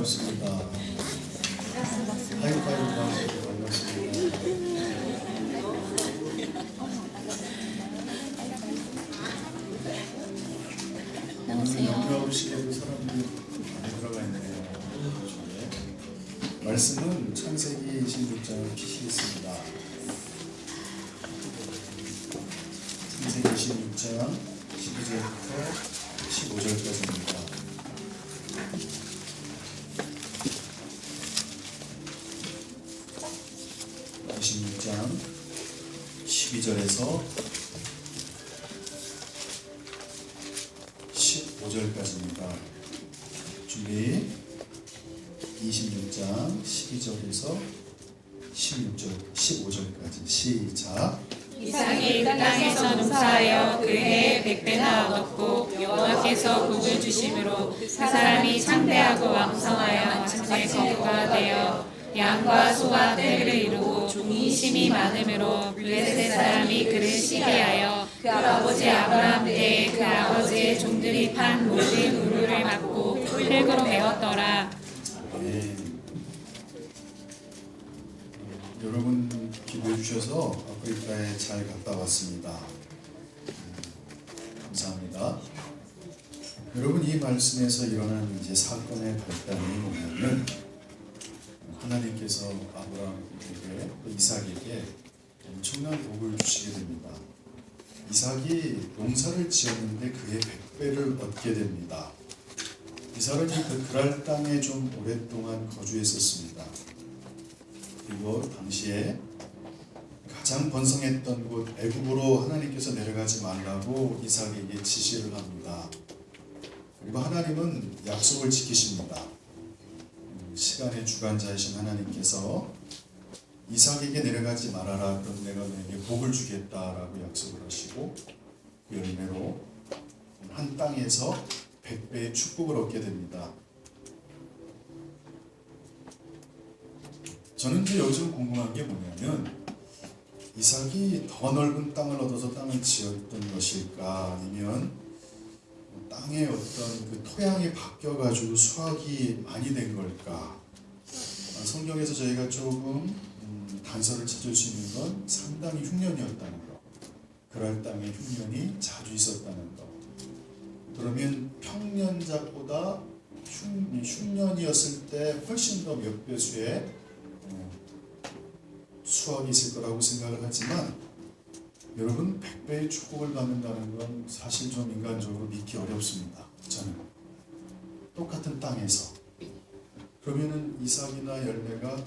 반갑습니다. 하이파이브 하시고 반갑습니다. 연구하고 시계도 사람들이 많이 들어가 있네요. 말씀은 창세기 26장을 피시겠습니다. 창세기 26장 12절부터 15절까지입니다. 26장 12절에서 15절까지입니다. 준비. 26장 12절에서 15절까지 시작. 이삭이 그 땅에서 농사하여 그 해에 100배나 얻었고 여호와께서 복을 주심으로 그 사람이 창대하고 왕성하여 장대 거부가 되어 양과 소와 떼를 이루고 종이 힘이 많으므로 블레셋 사람이 그를 시기하여 그 아버지 아브라함 때에 그 아버지의 종들이 판 모든 우루를 막고 흙으로 메웠더라. 네. 여러분 기도해 주셔서 아프리카에 잘 갔다 왔습니다. 감사합니다. 여러분 이 말씀에서 일어난 이제 사건의 발단이 뭐냐면 하나님께서 아브라함에게 또 이삭에게 엄청난 복을 주시게 됩니다. 이삭이 농사를 지었는데 그의 100배를 얻게 됩니다. 이삭은 그 그랄 땅에 좀 오랫동안 거주했었습니다. 그리고 당시에 가장 번성했던 곳 애굽으로 하나님께서 내려가지 말라고 이삭에게 지시를 합니다. 그리고 하나님은 약속을 지키십니다. 시간의 주관자이신 하나님께서 이삭에게 내려가지 말아라. 그럼 내가 너에게 복을 주겠다라고 약속을 하시고 그 열매로 한 땅에서 100배의 축복을 얻게 됩니다. 저는 이제 여기서 궁금한 게 뭐냐면 이삭이 더 넓은 땅을 얻어서 땅을 지었던 것일까 아니면 땅의 어떤 그 토양이 바뀌어가지고 수확이 많이 된 걸까? 성경에서 저희가 조금 단서를 찾을 수 있는 건 상당히 흉년이었다는 것, 그랄 땅에 흉년이 자주 있었다는 것. 그러면 평년작보다 흉년이었을 때 훨씬 더 몇 배수의 수확이 있을 거라고 생각을 하지만 여러분 100배의 축복을 받는다는 건 사실 좀 인간적으로 믿기 어렵습니다. 저는 똑같은 땅에서 그러면은 이삭이나 열매가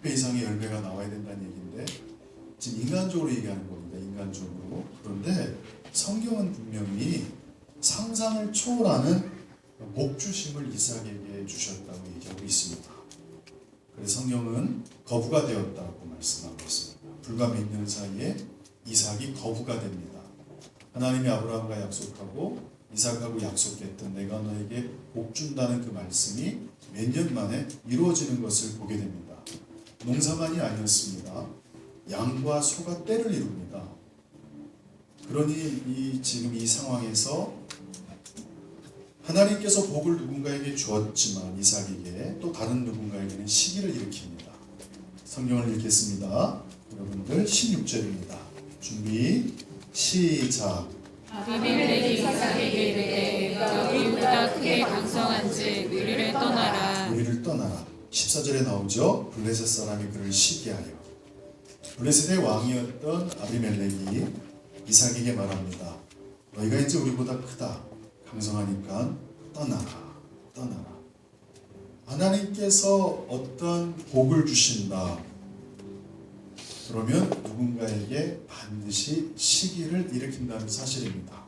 100배 이상의 열매가 나와야 된다는 얘기인데 지금 인간적으로 얘기하는 겁니다. 인간적으로. 그런데 성경은 분명히 상상을 초월하는 복주심을 이삭에게 주셨다고 얘기하고 있습니다. 그래서 성경은 거부가 되었다고 말씀하고 있습니다. 불과 몇 년 사이에 이삭이 거부가 됩니다. 하나님이 아브라함과 약속하고 이삭하고 약속했던 내가 너에게 복 준다는 그 말씀이 몇 년 만에 이루어지는 것을 보게 됩니다. 농사만이 아니었습니다. 양과 소가 떼를 이룹니다. 그러니 지금 이 상황에서 하나님께서 복을 누군가에게 주었지만 이삭에게 또 다른 누군가에게는 시기를 일으킵니다. 성경을 읽겠습니다. 여러분들 16절입니다. 준비 시작. 아비멜렉이 이삭에게 이르되 내가 우리보다 크게 강성한즉 우리를 떠나라. 우리를 떠나라. 14절에 나오죠. 블레셋 사람이 그를 시기하여. 블레셋의 왕이었던 아비멜렉이 이삭에게 말합니다. 너희가 이제 우리보다 크다. 강성하니까 떠나라. 떠나라. 하나님께서 어떤 복을 주신다. 그러면 누군가에게 반드시 시기를 일으킨다는 사실입니다.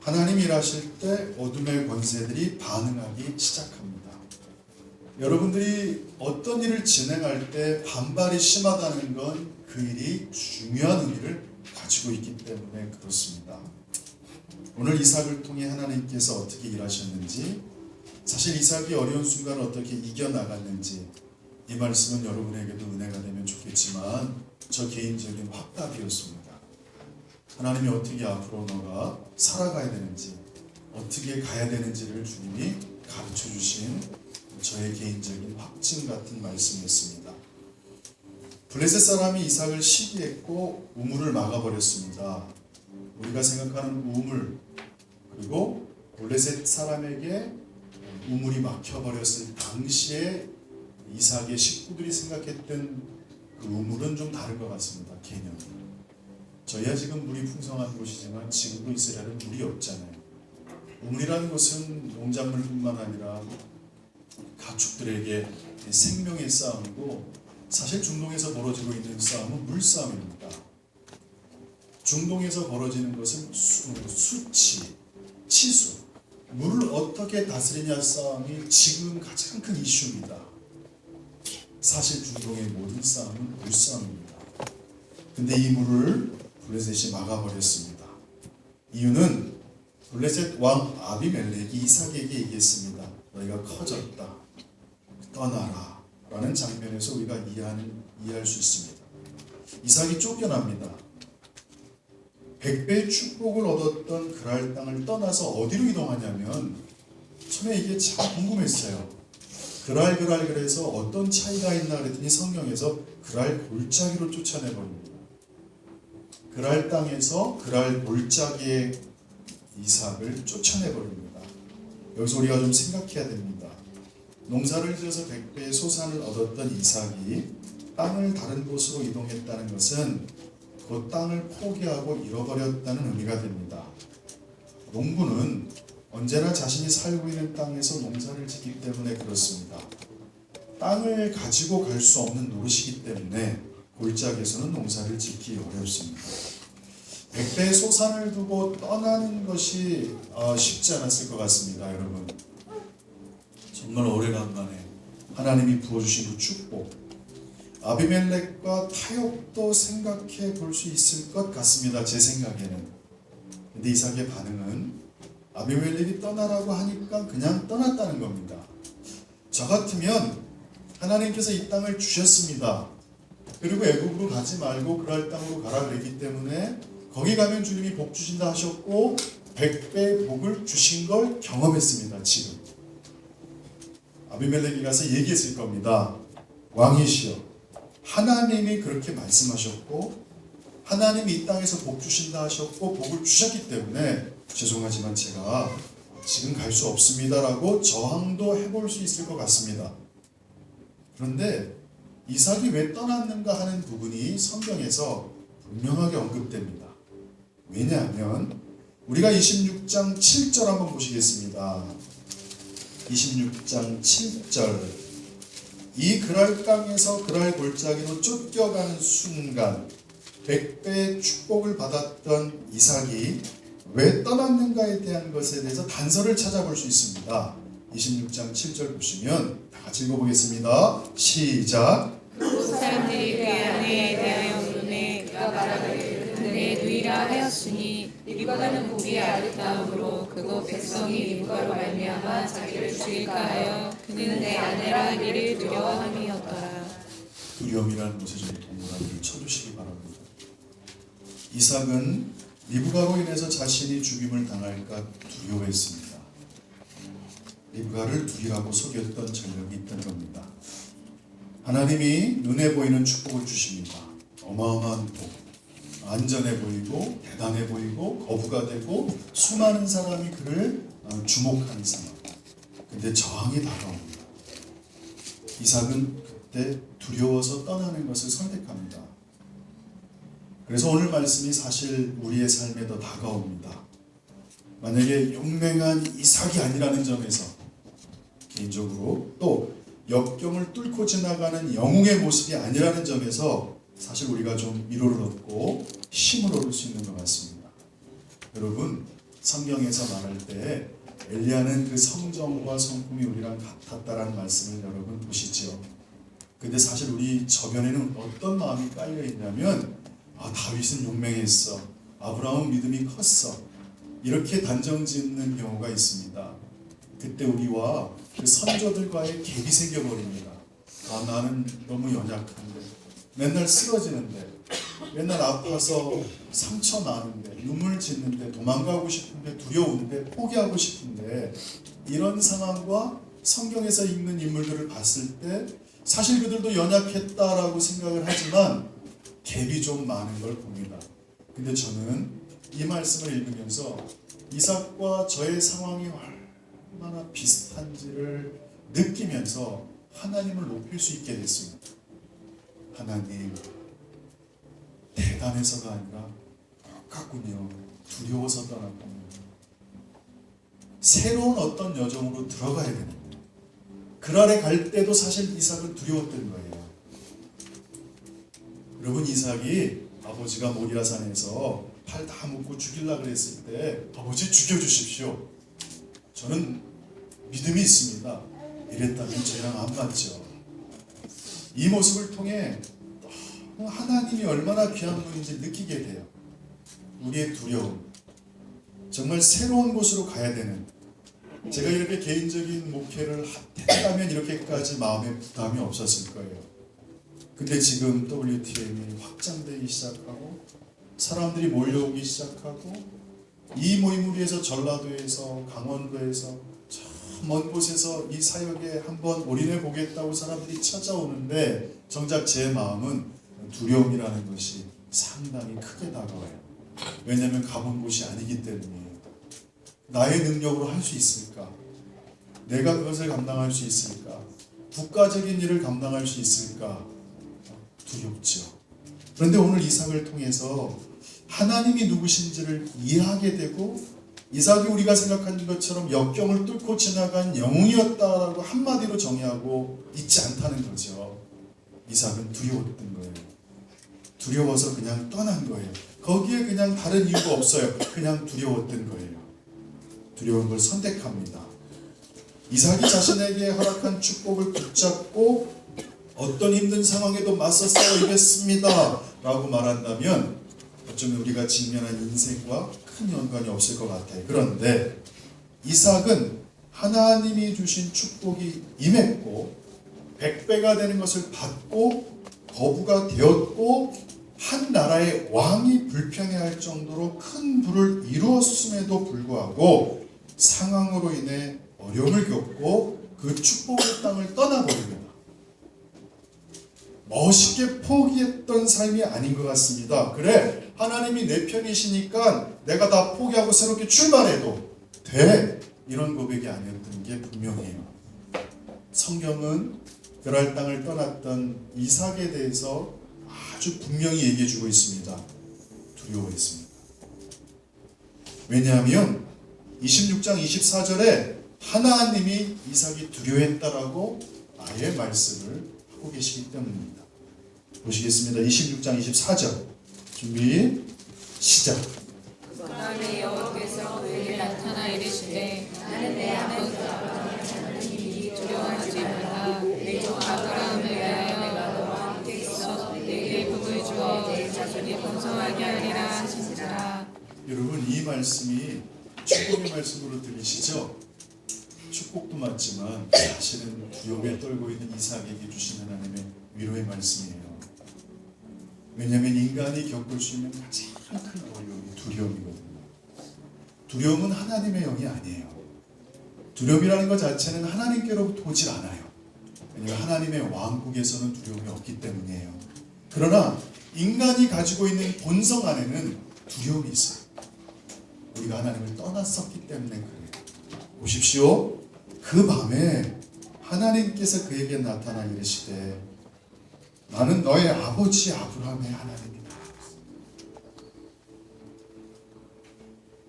하나님이 일하실 때 어둠의 권세들이 반응하기 시작합니다. 여러분들이 어떤 일을 진행할 때 반발이 심하다는 건 그 일이 중요한 의미를 가지고 있기 때문에 그렇습니다. 오늘 이삭을 통해 하나님께서 어떻게 일하셨는지, 사실 이삭이 어려운 순간을 어떻게 이겨나갔는지 이 말씀은 여러분에게도 은혜가 되면 좋겠지만 저 개인적인 확답이었습니다. 하나님이 어떻게 앞으로 너가 살아가야 되는지, 어떻게 가야 되는지를 주님이 가르쳐 주신 저의 개인적인 확증 같은 말씀이었습니다. 블레셋 사람이 이삭을 시기했고 우물을 막아버렸습니다. 우리가 생각하는 우물, 그리고 블레셋 사람에게 우물이 막혀버렸을 당시에 이삭의 식구들이 생각했던 그 우물은 좀 다른 것 같습니다. 개념이. 저희야 지금 물이 풍성한 곳이지만 지금도 이스라엘은 물이 없잖아요. 우물이라는 것은 농작물뿐만 아니라 가축들에게 생명의 싸움이고, 사실 중동에서 벌어지고 있는 싸움은 물싸움입니다. 중동에서 벌어지는 것은 수치, 치수, 물을 어떻게 다스리냐 싸움이 지금 가장 큰 이슈입니다. 사실 중동의 모든 싸움은 물싸움입니다. 근데 이 물을 블레셋이 막아버렸습니다. 이유는 블레셋 왕 아비멜렉이 이삭에게 얘기했습니다. 너희가 커졌다, 떠나라 라는 장면에서 우리가 이해할 수 있습니다. 이삭이 쫓겨납니다. 100배의 축복을 얻었던 그랄 땅을 떠나서 어디로 이동하냐면, 처음에 이게 참 궁금했어요. 그랄 그래서 어떤 차이가 있나 그랬더니 성경에서 그랄 골짜기로 쫓아내버립니다. 그랄 땅에서 그랄 골짜기에 이삭을 쫓아내버립니다. 여기서 우리가 좀 생각해야 됩니다. 농사를 지어서 100배의 소산을 얻었던 이삭이 땅을 다른 곳으로 이동했다는 것은 그 땅을 포기하고 잃어버렸다는 의미가 됩니다. 농부는 언제나 자신이 살고 있는 땅에서 농사를 짓기 때문에 그렇습니다. 땅을 가지고 갈 수 없는 노릇이기 때문에 골짜기에서는 농사를 짓기 어렵습니다. 100배의 소산을 두고 떠나는 것이 쉽지 않았을 것 같습니다. 여러분, 정말 오래간만에 하나님이 부어주신 그 축복, 아비멜렉과 타협도 생각해 볼 수 있을 것 같습니다. 제 생각에는. 근데 이삭의 반응은 아비멜렉이 떠나라고 하니까 그냥 떠났다는 겁니다. 저 같으면 하나님께서 이 땅을 주셨습니다. 그리고 애굽으로 가지 말고 그랄 땅으로 가라 그랬기 때문에 거기 가면 주님이 복 주신다 하셨고 100배 복을 주신 걸 경험했습니다. 지금 아비멜렉이 가서 얘기했을 겁니다. 왕이시여, 하나님이 그렇게 말씀하셨고 하나님이 이 땅에서 복 주신다 하셨고 복을 주셨기 때문에 죄송하지만 제가 지금 갈 수 없습니다라고 저항도 해볼 수 있을 것 같습니다. 그런데 이삭이 왜 떠났는가 하는 부분이 성경에서 분명하게 언급됩니다. 왜냐하면 우리가 26장 7절 한번 보시겠습니다. 26장 7절, 이 그랄 땅에서 그랄 골짜기로 쫓겨가는 순간 100배의 축복을 받았던 이삭이 왜 떠났는가에 대한 것에 대해서 단서를 찾아볼 수 있습니다. 26장 7절 보시면 다 같이 읽어보겠습니다. 시작. 그 사람들이 그 아내에 대하여 물으매 그가 말하기를 그의 누이라 하였으니 리브가는 보기에 아름다움으로 그곳 백성이 리브가로 말미암아 자기를 죽일까 하여 그는 내 아내라 하기를 두려워함이었더라. 두려움이라는 것에 좀 동그라미를 쳐주시기 바랍니다. 이삭은 리브가로 인해서 자신이 죽임을 당할까 두려워했습니다. 리브가를 누이라고 속였던 전력이 있던 겁니다. 하나님이 눈에 보이는 축복을 주십니다. 어마어마한 복, 안전해 보이고 대단해 보이고 거부가 되고 수많은 사람이 그를 주목하는 상황. 근데 저항이 다가옵니다. 이삭은 그때 두려워서 떠나는 것을 선택합니다. 그래서 오늘 말씀이 사실 우리의 삶에 더 다가옵니다. 만약에 용맹한 이삭이 아니라는 점에서 개인적으로 또 역경을 뚫고 지나가는 영웅의 모습이 아니라는 점에서 사실 우리가 좀 위로를 얻고 힘을 얻을 수 있는 것 같습니다. 여러분, 성경에서 말할 때 엘리야는 그 성정과 성품이 우리랑 같았다라는 말씀을 여러분 보시죠. 근데 사실 우리 저변에는 어떤 마음이 깔려 있냐면 다윗은 용맹했어, 아브라함은 믿음이 컸어, 이렇게 단정 짓는 경우가 있습니다. 그때 우리와 그 선조들과의 갭이 생겨버립니다. 나는 너무 연약한데, 맨날 쓰러지는데, 맨날 아파서 상처 나는데, 눈물 짓는데, 도망가고 싶은데, 두려운데, 포기하고 싶은데, 이런 상황과 성경에서 읽는 인물들을 봤을 때 사실 그들도 연약했다라고 생각을 하지만 갭이 좀 많은 걸 봅니다. 근데 저는 이 말씀을 읽으면서 이삭과 저의 상황이 얼마나 비슷한지를 느끼면서 하나님을 높일 수 있게 됐습니다. 하나님, 대단해서가 아니라 똑같군요. 두려워서 떠났군요. 새로운 어떤 여정으로 들어가야 되는데, 그랄에 갈 때도 사실 이삭은 두려웠던 거예요. 여러분, 이삭이 아버지가 모리아산에서 팔 다 묶고 죽이려고 그랬을 때 아버지 죽여주십시오, 저는 믿음이 있습니다, 이랬다면 저랑 안 맞죠. 이 모습을 통해 하나님이 얼마나 귀한 분인지 느끼게 돼요. 우리의 두려움, 정말 새로운 곳으로 가야 되는, 제가 이렇게 개인적인 목회를 했다면 이렇게까지 마음에 부담이 없었을 거예요. 근데 지금 WTM이 확장되기 시작하고 사람들이 몰려오기 시작하고, 이 모임을 위해서 전라도에서, 강원도에서, 저 먼 곳에서 이 사역에 한번 올인해 보겠다고 사람들이 찾아오는데 정작 제 마음은 두려움이라는 것이 상당히 크게 다가와요. 왜냐하면 가본 곳이 아니기 때문이에요. 나의 능력으로 할 수 있을까? 내가 그것을 감당할 수 있을까? 국가적인 일을 감당할 수 있을까? 두렵죠. 그런데 오늘 이삭을 통해서 하나님이 누구신지를 이해하게 되고, 이삭이 우리가 생각하는 것처럼 역경을 뚫고 지나간 영웅이었다라고 한마디로 정의하고 있지 않다는 거죠. 이삭은 두려웠던 거예요. 두려워서 그냥 떠난 거예요. 거기에 그냥 다른 이유가 없어요. 그냥 두려웠던 거예요. 두려운 걸 선택합니다. 이삭이 자신에게 허락한 축복을 붙잡고 어떤 힘든 상황에도 맞서 싸워 이겼습니다 라고 말한다면 어쩌면 우리가 직면한 인생과 큰 연관이 없을 것 같아요. 그런데 이삭은 하나님이 주신 축복이 임했고 100배가 되는 것을 받고 거부가 되었고 한 나라의 왕이 불평해할 정도로 큰 부를 이루었음에도 불구하고 상황으로 인해 어려움을 겪고 그 축복의 땅을 떠나버립니다. 멋있게 포기했던 삶이 아닌 것 같습니다. 그래, 하나님이 내 편이시니까 내가 다 포기하고 새롭게 출발해도 돼, 이런 고백이 아니었던 게 분명해요. 성경은 그랄 땅을 떠났던 이삭에 대해서 아주 분명히 얘기해주고 있습니다. 두려워했습니다. 왜냐하면 26장 24절에 하나님이 이삭이 두려워했다라고 아예 말씀을 하고 계시기 때문입니다. 보시겠습니다. 26장 24절 준비 시작. 그 다음에 여호와께서 그에게 나타나 이르시되 나는 내 아버지 하나님이 두려워하지 말라. 내 종 아브라함을 위하여 내가 너와 함께 있어 내게 복을 주어 내 자손이 번성하게 하리라 하시니라. 여러분, 이 말씀이 축복의 말씀으로 들리시죠? 축복도 맞지만 사실은 두려움에 떨고 있는 이삭에게 주신 하나님의 위로의 말씀이에요. 왜냐하면 인간이 겪을 수 있는 가장 큰 어려움이 두려움이거든요. 두려움은 하나님의 영이 아니에요. 두려움이라는 것 자체는 하나님께로부터 오질 않아요. 왜냐하면 하나님의 왕국에서는 두려움이 없기 때문이에요. 그러나 인간이 가지고 있는 본성 안에는 두려움이 있어요. 우리가 하나님을 떠났었기 때문에 그래요. 보십시오. 그 밤에 하나님께서 그에게 나타나 이르시되 나는 너의 아버지 아브라함의 하나님이다.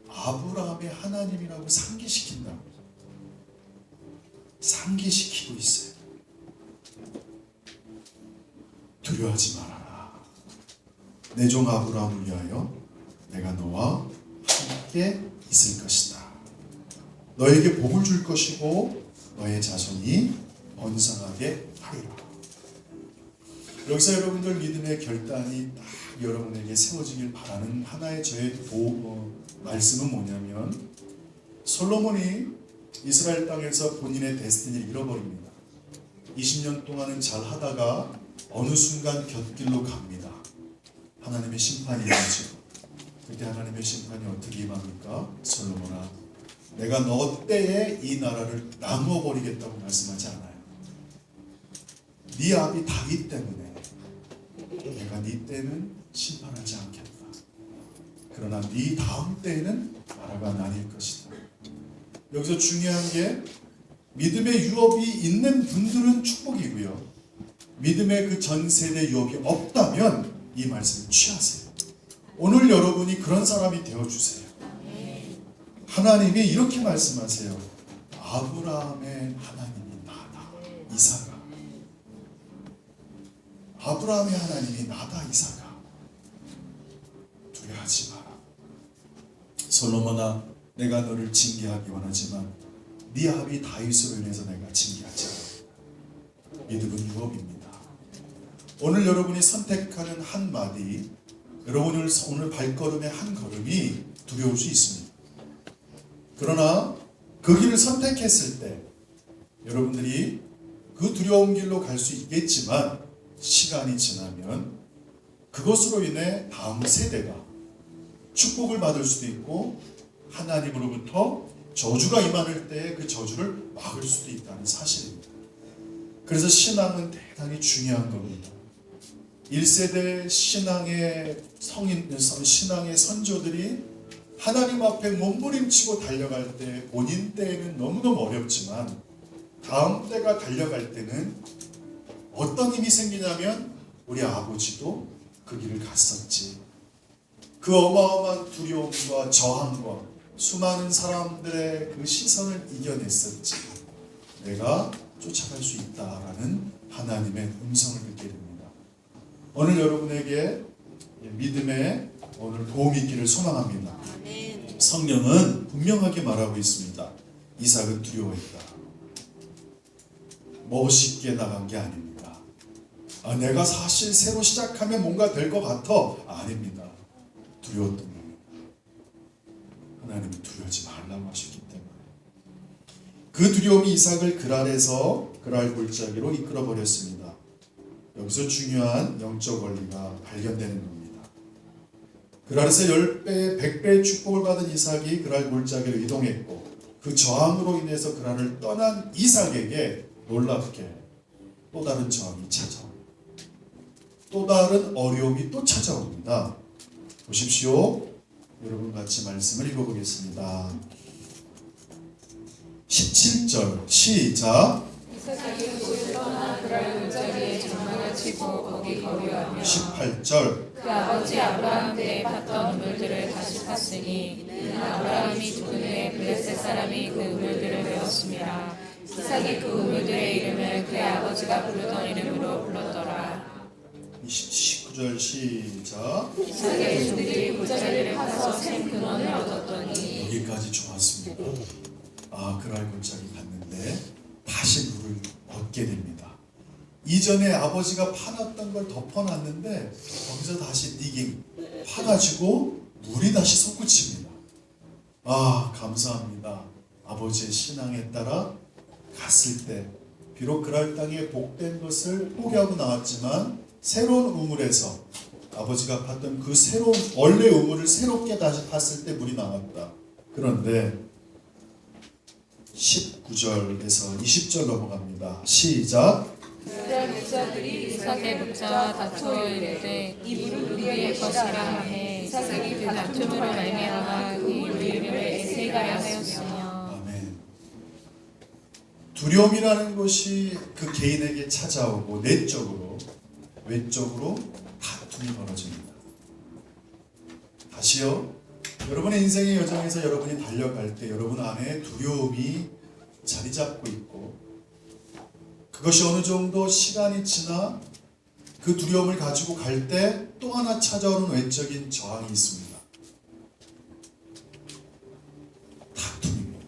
아브라함의 하나님이라고 상기시킨다. 상기시키고 있어요. 두려워하지 말아라. 내 종 아브라함을 위하여 내가 너와 함께 있을 것이다. 너에게 복을 줄 것이고 너의 자손이 번성하게 하리라. 여기서 여러분들 믿음의 결단이 딱 여러분에게 세워지길 바라는 하나의 저의 말씀은 뭐냐면, 솔로몬이 이스라엘 땅에서 본인의 데스티니를 잃어버립니다. 20년 동안은 잘 하다가 어느 순간 곁길로 갑니다. 하나님의 심판이 일어나죠. 그때 하나님의 심판이 어떻게 임합니까? 솔로몬아, 내가 너 때에 이 나라를 나누어 버리겠다고 말씀하지 않아요. 네 아비 다윗 때문에 내가 네 때는 심판하지 않겠다. 그러나 네 다음 때에는 나라가 나뉠 것이다. 여기서 중요한 게 믿음의 유업이 있는 분들은 축복이고요. 믿음의 그 전 세대 유업이 없다면 이 말씀을 취하세요. 오늘 여러분이 그런 사람이 되어주세요. 하나님이 이렇게 말씀하세요. 아브라함의 하나님이 나다, 이사가. 아브라함의 하나님이 나다, 이사가. 두려워하지 마라. 솔로몬아, 내가 너를 징계하기 원하지만 네 아비 다윗으로 인해서 내가 징계하지 않는다. 믿음은 유업입니다. 오늘 여러분이 선택하는 한마디, 여러분 오늘 발걸음의 한 걸음이 두려울 수 있습니다. 그러나 그 길을 선택했을 때 여러분들이 그 두려운 길로 갈 수 있겠지만 시간이 지나면 그것으로 인해 다음 세대가 축복을 받을 수도 있고 하나님으로부터 저주가 임할 때 그 저주를 막을 수도 있다는 사실입니다. 그래서 신앙은 대단히 중요한 겁니다. 1세대 신앙의 신앙의 선조들이 하나님 앞에 몸부림치고 달려갈 때 본인 때에는 너무너무 어렵지만 다음 때가 달려갈 때는 어떤 힘이 생기냐면 우리 아버지도 그 길을 갔었지. 그 어마어마한 두려움과 저항과 수많은 사람들의 그 시선을 이겨냈었지. 내가 쫓아갈 수 있다라는 하나님의 음성을 듣게 됩니다. 오늘 여러분에게 믿음의 오늘 도움이 있기를 소망합니다. 성경은 분명하게 말하고 있습니다. 이삭은 두려워했다. 멋있게 나간 게 아닙니다. 내가 사실 새로 시작하면 뭔가 될 것 같아. 아닙니다. 두려웠던 겁니다. 하나님은 두려워하지 말라고 하셨기 때문에 그 두려움이 이삭을 그랄 골짜기로 이끌어 버렸습니다. 여기서 중요한 영적 원리가 발견되는 겁니다. 그랄에서 10배, 100배의 축복을 받은 이삭이 그랄 골짜기로 이동했고 그 저항으로 인해서 그랄을 떠난 이삭에게 놀랍게 또 다른 저항이 찾아옵니다. 또 다른 어려움이 또 찾아옵니다. 보십시오. 여러분 같이 말씀을 읽어보겠습니다. 17절 시작. 이삭이 고을 떠나 그랄 골짜기에 장막을 치고 거기 거류하며 18절 그 아버지 아브라함 때에 팠던 우물들을 다시 팠으니 이는 아브라함이 죽은 후에 블레셋 사람이 그 우물들을 메웠습니다. 이삭이 그 우물들의 이름을 그의 아버지가 부르던 이름으로 불렀더라. 19절 시작. 이삭의 종들이 골짜기를 파서 샘 근원을 얻었더니 여기까지 좋았습니다. 그랄 골짜기 갔는데 다시 물을 얻게 됩니다. 이전에 아버지가 파놨던 걸 덮어놨는데 거기서 다시 디깅 파가지고 물이 다시 솟구칩니다. 감사합니다. 아버지의 신앙에 따라 갔을 때 비록 그랄 땅에 복된 것을 포기하고 나왔지만 새로운 우물에서 아버지가 팠던 그 새로운 원래 우물을 새롭게 다시 팠을 때 물이 나왔다. 그런데 19절에서 20절 넘어갑니다. 시작. 그랄 목자들이 이삭의 목자와 다투어 이르되 이 물은 우리의 것이라 하매 이삭이 그 다툼으로 말미암아 그 이름을 에세가라 하였으며. 아멘. 두려움이라는 것이 그 개인에게 찾아오고 내적으로 외적으로 다툼이 벌어집니다. 다시요. 여러분의 인생의 여정에서 여러분이 달려갈 때 여러분 안에 두려움이 자리 잡고 있고 그것이 어느 정도 시간이 지나 그 두려움을 가지고 갈 때 또 하나 찾아오는 외적인 저항이 있습니다. 다툼입니다.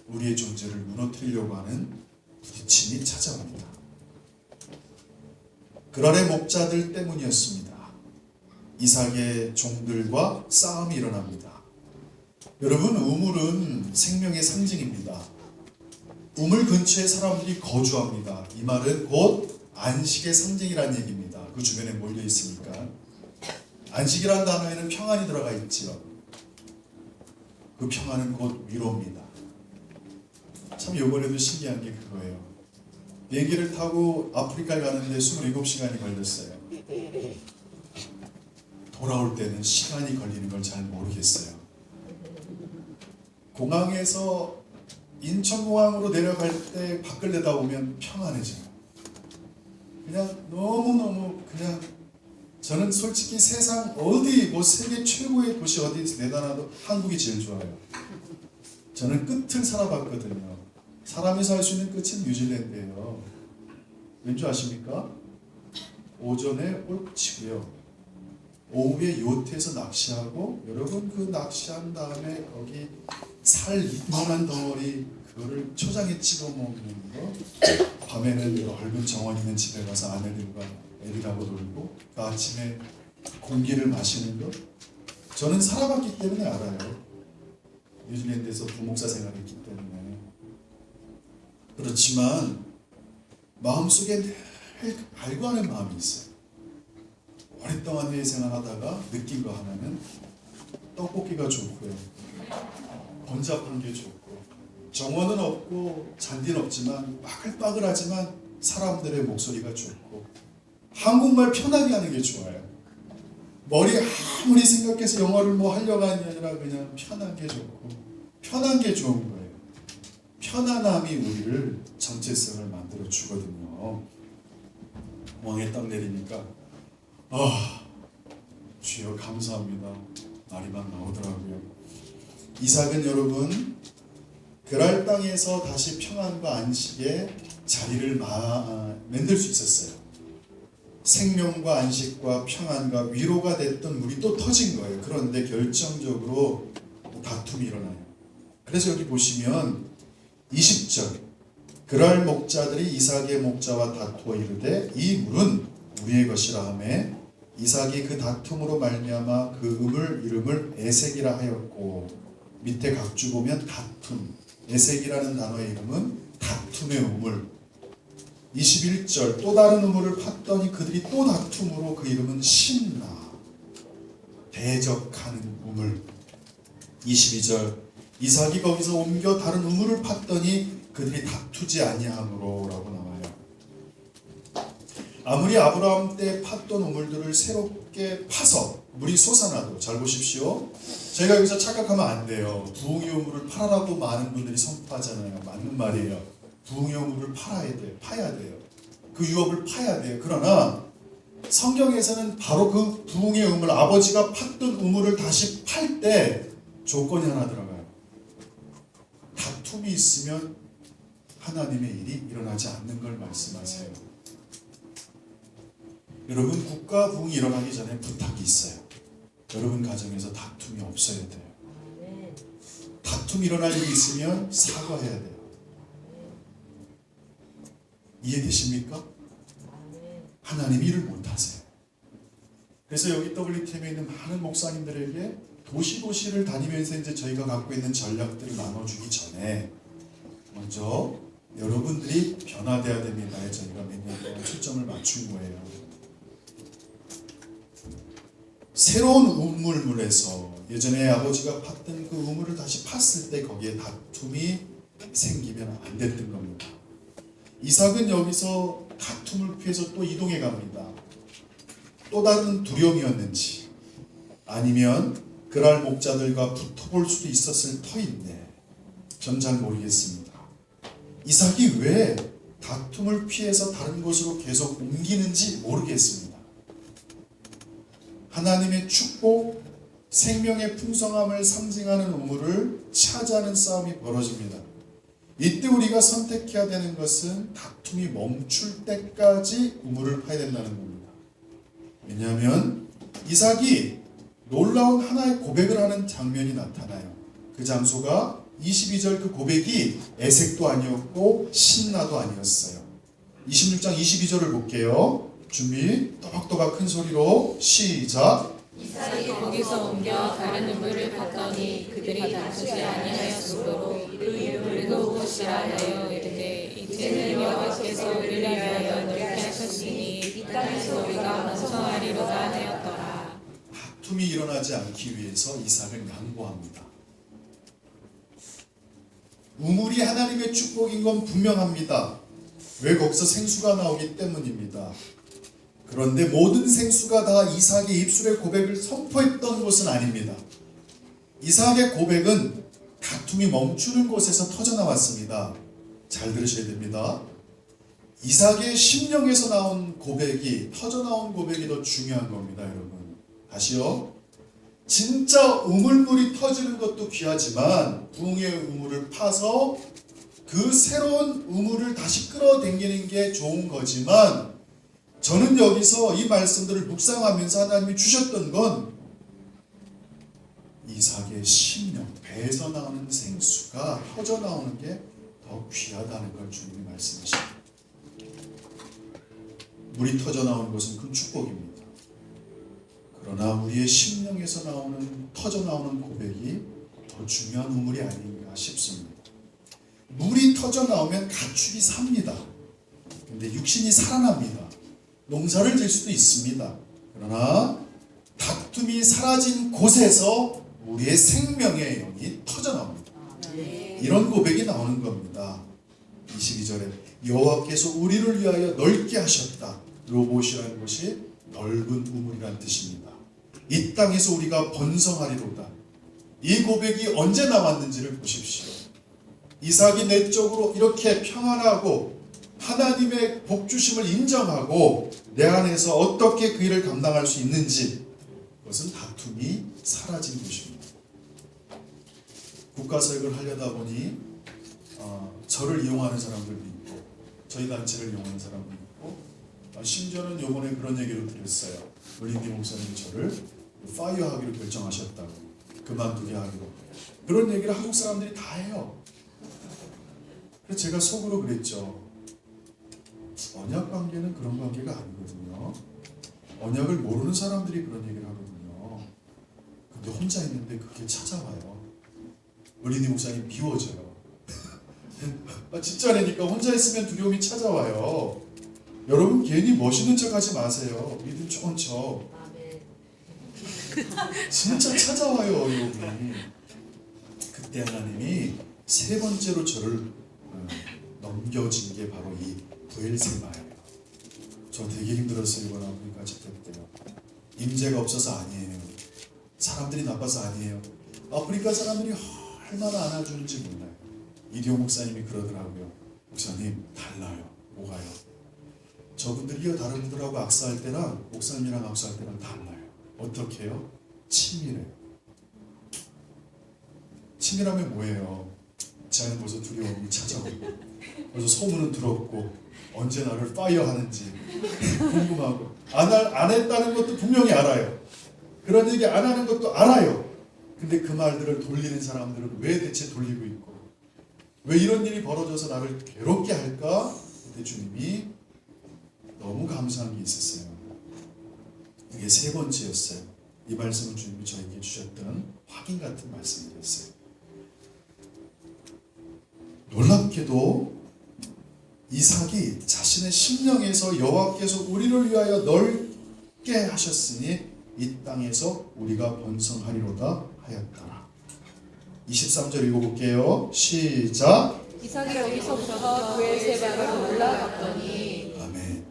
우리의 존재를 무너뜨리려고 하는 부딪힘이 찾아옵니다. 그랄의 목자들 때문이었습니다. 이삭의 종들과 싸움이 일어납니다. 여러분, 우물은 생명의 상징입니다. 우물 근처에 사람들이 거주합니다. 이 말은 곧 안식의 상징이라는 얘기입니다. 그 주변에 몰려 있으니까. 안식이라는 단어에는 평안이 들어가 있지요. 그 평안은 곧 위로입니다. 참 이번에도 신기한 게 그거예요. 비행기를 타고 아프리카를 가는데 27시간이 걸렸어요. 돌아올 때는 시간이 걸리는 걸 잘 모르겠어요. 공항에서 인천공항으로 내려갈 때 밖을 내다보면 평안해져요. 그냥 너무너무 그냥 저는 솔직히 세상 어디 뭐 세계 최고의 도시 어디 내다놔도 한국이 제일 좋아요. 저는 끝을 살아봤거든요. 사람이 살 수 있는 끝은 뉴질랜드예요. 왠지 아십니까? 오전에 골프치고요. 오후에 요트에서 낚시하고 여러분 그 낚시한 다음에 거기 살 이만한 덩어리 그거를 초장에 찍어 먹는 거, 밤에는 넓은 정원 있는 집에 가서 아내들과 애들하고 놀고 그 아침에 공기를 마시는 거, 저는 살아봤기 때문에 알아요. 뉴질랜드에서 부목사 생활했기 때문에. 그렇지만 마음속에 늘 갈구하는 마음이 있어요. 오랫동안 회의 생활하다가 느낀 거 하나는 떡볶이가 좋고요. 번잡한 게 좋고 정원은 없고 잔디는 없지만 빠글빠글하지만 사람들의 목소리가 좋고 한국말 편하게 하는 게 좋아요. 머리 아무리 생각해서 영어를 뭐 하려고 하는 게 아니라 그냥 편한 게 좋고 편한 게 좋은 거예요. 편안함이 우리를 정체성을 만들어 주거든요. 멍에 딱 내리니까 주여 감사합니다 말이 막 나오더라고요. 이삭은 여러분 그랄 땅에서 다시 평안과 안식의 자리를 만들 수 있었어요. 생명과 안식과 평안과 위로가 됐던 물이 또 터진 거예요. 그런데 결정적으로 다툼이 일어나요. 그래서 여기 보시면 20절 그랄 목자들이 이삭의 목자와 다투어 이르되 이 물은 우리의 것이라 하매 이삭이 그 다툼으로 말미암아 그 우물 이름을 에색이라 하였고, 밑에 각주 보면 다툼, 에색이라는 단어의 이름은 다툼의 우물. 21절 또 다른 우물을 팠더니 그들이 또 다툼으로 그 이름은 심나, 대적하는 우물. 22절 이삭이 거기서 옮겨 다른 우물을 팠더니 그들이 다투지 아니하므로 라고 나와요. 아무리 아브라함 때 팠던 우물들을 새롭게 파서 물이 솟아나도, 잘 보십시오. 저희가 여기서 착각하면 안 돼요. 부흥의 우물을 팔아라고 많은 분들이 선포하잖아요. 맞는 말이에요. 부흥의 우물을 파야 돼요. 그 유업을 파야 돼요. 그러나 성경에서는 바로 그 부흥의 우물, 아버지가 팠던 우물을 다시 팔 때 조건이 하나 들어가요. 다툼이 있으면 하나님의 일이 일어나지 않는 걸 말씀하세요. 여러분, 국가 부흥이 일어나기 전에 부탁이 있어요. 여러분 가정에서 다툼이 없어야 돼요. 다툼이 일어날 일이 있으면 사과해야 돼요. 이해되십니까? 하나님 일을 못하세요. 그래서 여기 WTM에 있는 많은 목사님들에게 도시도시를 다니면서 이제 저희가 갖고 있는 전략들을 나눠주기 전에 먼저 여러분들이 변화돼야 됩니다. 저희가 몇 년 동안 초점을 맞춘 거예요. 새로운 우물물에서 예전에 아버지가 팠던 그 우물을 다시 팠을 때 거기에 다툼이 생기면 안 됐던 겁니다. 이삭은 여기서 다툼을 피해서 또 이동해 갑니다. 또 다른 두려움이었는지 아니면 그랄 목자들과 붙어볼 수도 있었을 터인데 전 잘 모르겠습니다. 이삭이 왜 다툼을 피해서 다른 곳으로 계속 옮기는지 모르겠습니다. 하나님의 축복, 생명의 풍성함을 상징하는 우물을 차지하는 싸움이 벌어집니다. 이때 우리가 선택해야 되는 것은 다툼이 멈출 때까지 우물을 파야 된다는 겁니다. 왜냐하면 이삭이 놀라운 하나의 고백을 하는 장면이 나타나요. 그 장소가 22절 그 고백이 에색도 아니었고 신나도 아니었어요. 26장 22절을 볼게요. 준비, 또박또박 큰 소리로 시작. 이삭이 거기서 옮겨 다른 우물을 팠더니 그들이 다투지 아니하였으므로 그 이름을 그곳이라 하여 이르되 이제는 여호와께서 우리를 위하여 넓게 하셨으니 땅에서 우리가 번성하리로다 하였더라. 다툼이 일어나지 않기 위해서 이삭은 양보합니다. 우물이 하나님의 축복인 건 분명합니다. 왜 거기서 생수가 나오기 때문입니다. 그런데 모든 생수가 다 이삭의 입술의 고백을 선포했던 것은 아닙니다. 이삭의 고백은 다툼이 멈추는 곳에서 터져나왔습니다. 잘 들으셔야 됩니다. 이삭의 심령에서 나온 고백이, 터져나온 고백이 더 중요한 겁니다, 여러분. 다시요. 진짜 우물물이 터지는 것도 귀하지만 부흥의 우물을 파서 그 새로운 우물을 다시 끌어당기는 게 좋은 거지만, 저는 여기서 이 말씀들을 묵상하면서 하나님이 주셨던 건 이삭의 심령, 배에서 나오는 생수가 터져 나오는 게 더 귀하다는 걸 주님이 말씀하십니다. 물이 터져 나오는 것은 큰 축복입니다. 그러나 우리의 심령에서 나오는, 터져 나오는 고백이 더 중요한 우물이 아닌가 싶습니다. 물이 터져 나오면 가축이 삽니다. 근데 육신이 살아납니다. 농사를 질 수도 있습니다. 그러나 다툼이 사라진 곳에서 우리의 생명의 영이 터져 나옵니다. 이런 고백이 나오는 겁니다. 22절에 여호와께서 우리를 위하여 넓게 하셨다. 로봇이라는 것이 넓은 우물이라는 뜻입니다. 이 땅에서 우리가 번성하리로다. 이 고백이 언제 나왔는지를 보십시오. 이삭이 내적으로 이렇게 평안하고 하나님의 복주심을 인정하고 내 안에서 어떻게 그 일을 감당할 수 있는지, 그것은 다툼이 사라진 것입니다. 국가사역을 하려다 보니 저를 이용하는 사람들도 있고 저희 단체를 이용하는 사람도 있고 심지어는 요번에 그런 얘기를 드렸어요. 물린디 목사님이 저를 파이어하기로 결정하셨다고, 그만두게 하기로. 그런 얘기를 한국 사람들이 다 해요. 그래서 제가 속으로 그랬죠. 언약 관계는 그런 관계가 아니거든요. 언약을 모르는 사람들이 그런 얘기를 하거든요. 근데 혼자 있는데 그게 찾아와요. 물린디 목사님 미워져요. 진짜라니까 혼자 있으면 두려움이 찾아와요. 여러분 괜히 멋있는 척 하지 마세요. 믿음 좋은 척. 진짜 찾아와요, 어려움이. 그때 하나님이 세 번째로 저를 넘겨진 게 바로 이 부엘세바예요. 저 되게 힘들었어요. 이번 아프리카 집회 때요. 임재가 없어서 아니에요. 사람들이 나빠서 아니에요. 아프리카 사람들이 얼마나 안아주는지 몰라요. 이디오 목사님이 그러더라고요. 목사님 달라요. 뭐가요? 저분들이요 다른 분들하고 악수할 때랑 목사님이랑 악수할 때랑 달라요. 어떻게 해요? 친밀해요. 친밀하면 뭐예요? 제 안에 벌써 두려움이 찾아오고 벌써 소문은 들었고 언제 나를 파이어 하는지 궁금하고 안 했다는 것도 분명히 알아요. 그런 얘기 안 하는 것도 알아요. 근데 그 말들을 돌리는 사람들은 왜 대체 돌리고 있고 왜 이런 일이 벌어져서 나를 괴롭게 할까? 그때 주님이 너무 감사한 게 있었어요. 그게 세 번째였어요. 이 말씀은 주님이 저에게 주셨던 확인 같은 말씀이었어요. 놀랍게도 이삭이 자신의 심령에서 여호와께서 우리를 위하여 넓게 하셨으니 이 땅에서 우리가 번성하리로다 하였더라. 23절 읽어볼게요. 시작. 이삭이 여기서부터 부엘세바로 올라갔더니. 아멘.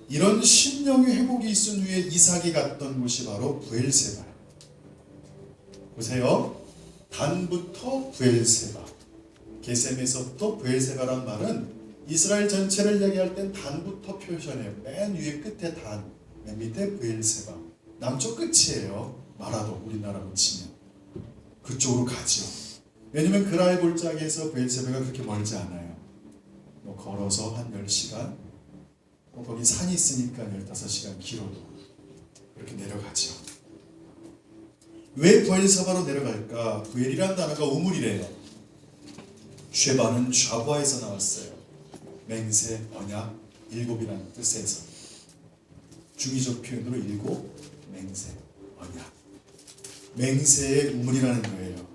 이런 심령의 회복이 있은 후에 이삭이 갔던 곳이 바로 부엘세바예요. 보세요. 단부터 부엘세바. 게셈에서부터 부엘세바란 말은 이스라엘 전체를 얘기할 땐 단부터 표현해요. 맨 위에 끝에 단, 맨 밑에 부엘세바. 남쪽 끝이에요. 말하도 우리나라로 치면 그쪽으로 가죠. 왜냐면 그라의 골짜기에서 부엘세바가 그렇게 멀지 않아요. 뭐 걸어서 한 10시간, 거기 산이 있으니까 15시간 길어도 그렇게 내려가죠. 왜 부엘세바로 내려갈까? 부엘이라는 단어가 우물이래요. 쉐바는 샤바에서 나왔어요. 맹세, 언약, 일곱이라는 뜻에서 중의적 표현으로 일곱, 맹세, 언약. 맹세의 우물이라는 거예요.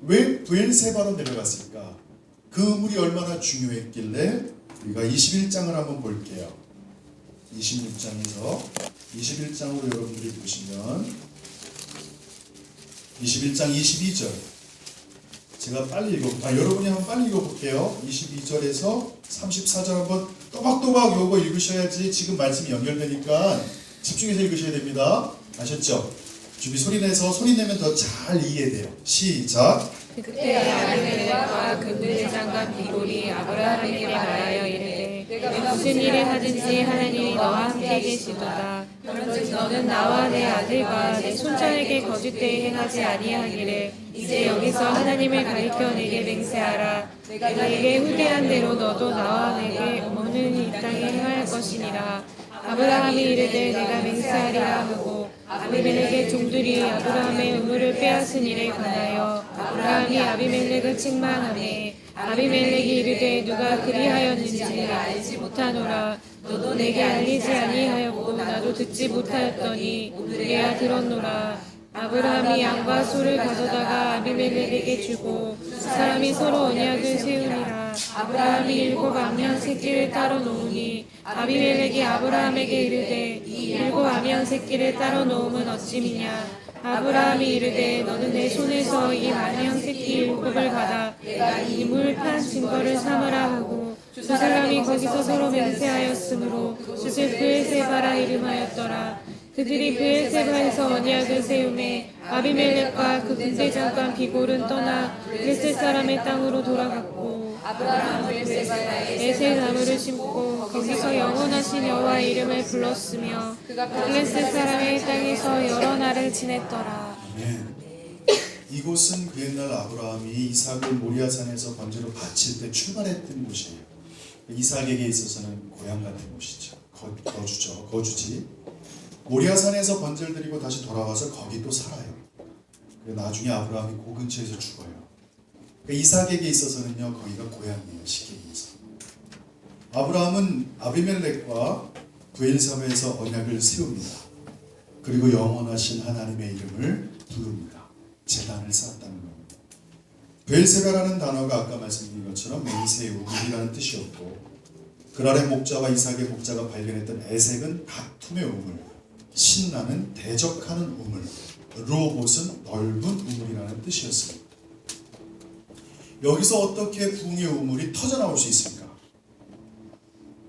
왜 부엘세바로 내려갔을까? 그 우물이 얼마나 중요했길래 우리가 21장을 한번 볼게요. 26장에서 21장으로 여러분들이 보시면 21장 22절 제가 빨리 여러분이 한번 빨리 읽어볼게요. 22절에서 34절 한번 또박또박 요거 읽으셔야지 지금 말씀이 연결되니까 집중해서 읽으셔야 됩니다. 아셨죠? 준비 소리 내면 더 잘 이해돼요. 시작. 그때 아비멜렉과 그들의 장관 비골이 아브라함에게 말하여 이르되 내가 무슨 일을 하든지 하나님이 너와 함께 계시도다. 그런즉 너는 나와 내 아들과 내 손자에게 거짓되이 행하지 아니하기를 이제 여기서 하나님을 가리켜 내게 맹세하라. 내가 내게 후대한 대로 너도 나와 내게 오는 이 땅에 행할 것이니라. 아브라함이 이르되 내가 맹세하리라 하고 아비멜렉의 종들이 아브라함의 우물을 빼앗은 일에 관하여 아브라함이 아비멜렉을 책망하매 아비멜렉이 이르되 누가 그리하였는지를 알지 못하노라. 너도 내게 알리지 아니하였고 나도 듣지 못하였더니 오늘에야 들었노라. 아브라함이 양과 소를 가져다가 아비멜렉에게 주고 두 사람이 서로 언약을 세우니라. 아브라함이 7 암양 새끼를 따로 놓으니 아비멜렉이 아브라함에게 이르되 이 7 암양 새끼를 따로 놓음은 어찌미냐. 아브라함이 이르되 너는 내 손에서 이 암양 새끼 7을 받아 내가 이 물 판 증거를 삼으라 하고 두 사람이 거기서 서로 맹세하였으므로 그것을 브엘세바라 이름하였더라. 그들이 브엘세바에서 언약을 세우매 아비멜렉과 그 군대 장관 비골은 떠나 블레셋 사람의 땅으로 돌아갔고 아브라함은 브엘세바에 에세 나무를 심고 거기서 영원하신 여호와의 이름을 불렀으며 그가 블레셋 사람의 땅에서 여러 날을 지냈더라. 아멘. 이곳은 그 옛날 아브라함이 이삭을 모리아산에서 번제로 바칠 때 출발했던 곳이에요. 이삭에게 있어서는 고향 같은 곳이죠. 거주지. 모리아산에서 번제를 드리고 다시 돌아와서 거기 또 살아요. 나중에 아브라함이 그 근처에서 죽어요. 이삭에게 있어서는요 거기가 고향이에요. 시므에서 아브라함은 아비멜렉과 브엘세바에서 언약을 세웁니다. 그리고 영원하신 하나님의 이름을 부릅니다. 제단을 쌓았다는 겁니다. 브엘세바라는 단어가 아까 말씀드린 것처럼 맹세의 우물이라는 뜻이었고 그랄의 목자와 이삭의 목자가 발견했던 에색은 다툼의 우물, 신나는 대적하는 우물, 르호봇은 넓은 우물이라는 뜻이었습니다. 여기서 어떻게 부흥의 우물이 터져나올 수 있습니까?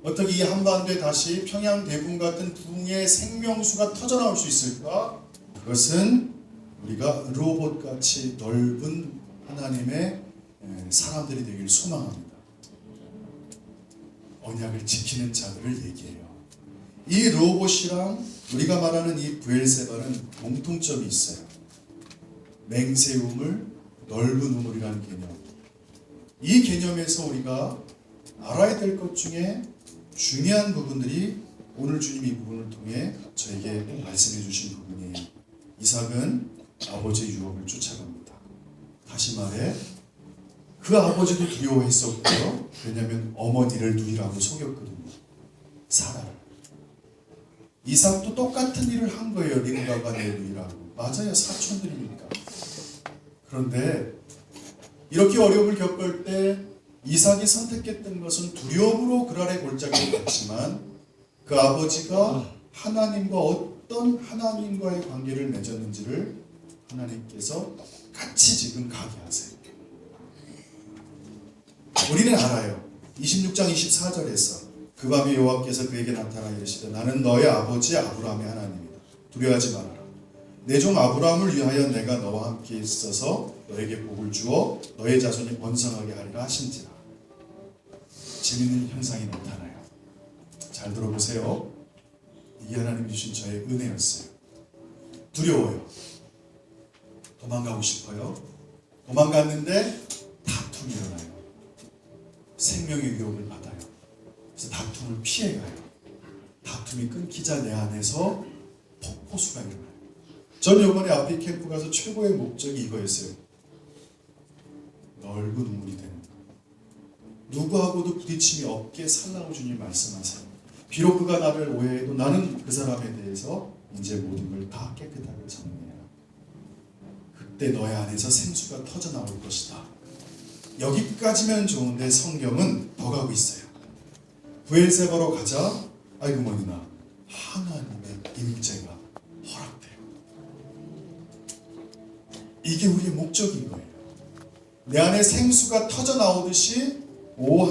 어떻게 이 한반도에 다시 평양 대군 같은 부흥의 생명수가 터져나올 수 있을까? 그것은 우리가 르호봇같이 넓은 하나님의 사람들이 되길 소망합니다. 언약을 지키는 자들을 얘기해요. 이 르호봇이랑 우리가 말하는 이 브엘세바는 공통점이 있어요. 맹세 우물, 넓은 우물이라는 개념. 이 개념에서 우리가 알아야 될 것 중에 중요한 부분들이 오늘 주님이 이 부분을 통해 저에게 말씀해 주신 부분이에요. 이삭은 아버지의 유혹을 쫓아갑니다. 다시 말해 그 아버지도 두려워했었고요. 왜냐하면 어머니를 누이라고 속였거든요. 사라를. 이삭도 똑같은 일을 한 거예요. 림가가 내 누이라고. 맞아요. 사촌들이니까. 그런데 이렇게 어려움을 겪을 때 이삭이 선택했던 것은 두려움으로 그랄의 골짜기를 갔지만 그 아버지가 하나님과 어떤 하나님과의 관계를 맺었는지를 하나님께서 같이 지금 가게 하세요. 우리는 알아요. 26장 24절에서 그 밤에 여호와께서 그에게 나타나 이르시되 나는 너의 아버지 아브라함의 하나님이다. 두려워하지 말아라. 내 종 아브라함을 위하여 내가 너와 함께 있어서 너에게 복을 주어 너의 자손이 번성하게 하리라 하신지라. 재밌는 현상이 나타나요. 잘 들어보세요. 이게 하나님 주신 저의 은혜였어요. 두려워요. 도망가고 싶어요. 도망갔는데 다툼이 일어나요. 생명의 위협을 받아요. 그래서 다툼을 피해가요. 다툼이 끊기자 내 안에서 폭포수가 일어나요. 전 이번에 아피 캠프 가서 최고의 목적이 이거였어요. 넓은 우물이 되는 거. 누구하고도 부딪힘이 없게 살라고 주님 말씀하세요. 비록 그가 나를 오해해도 나는 그 사람에 대해서 이제 모든 걸 다 깨끗하게 정리해라. 그때 너의 안에서 생수가 터져 나올 것이다. 여기까지면 좋은데 성경은 더 가고 있어요. 브엘세바로 가자. 아이고 머니나 하나님의 임재가 허락돼요. 이게 우리의 목적인 거예요. 내 안에 생수가 터져 나오듯이 오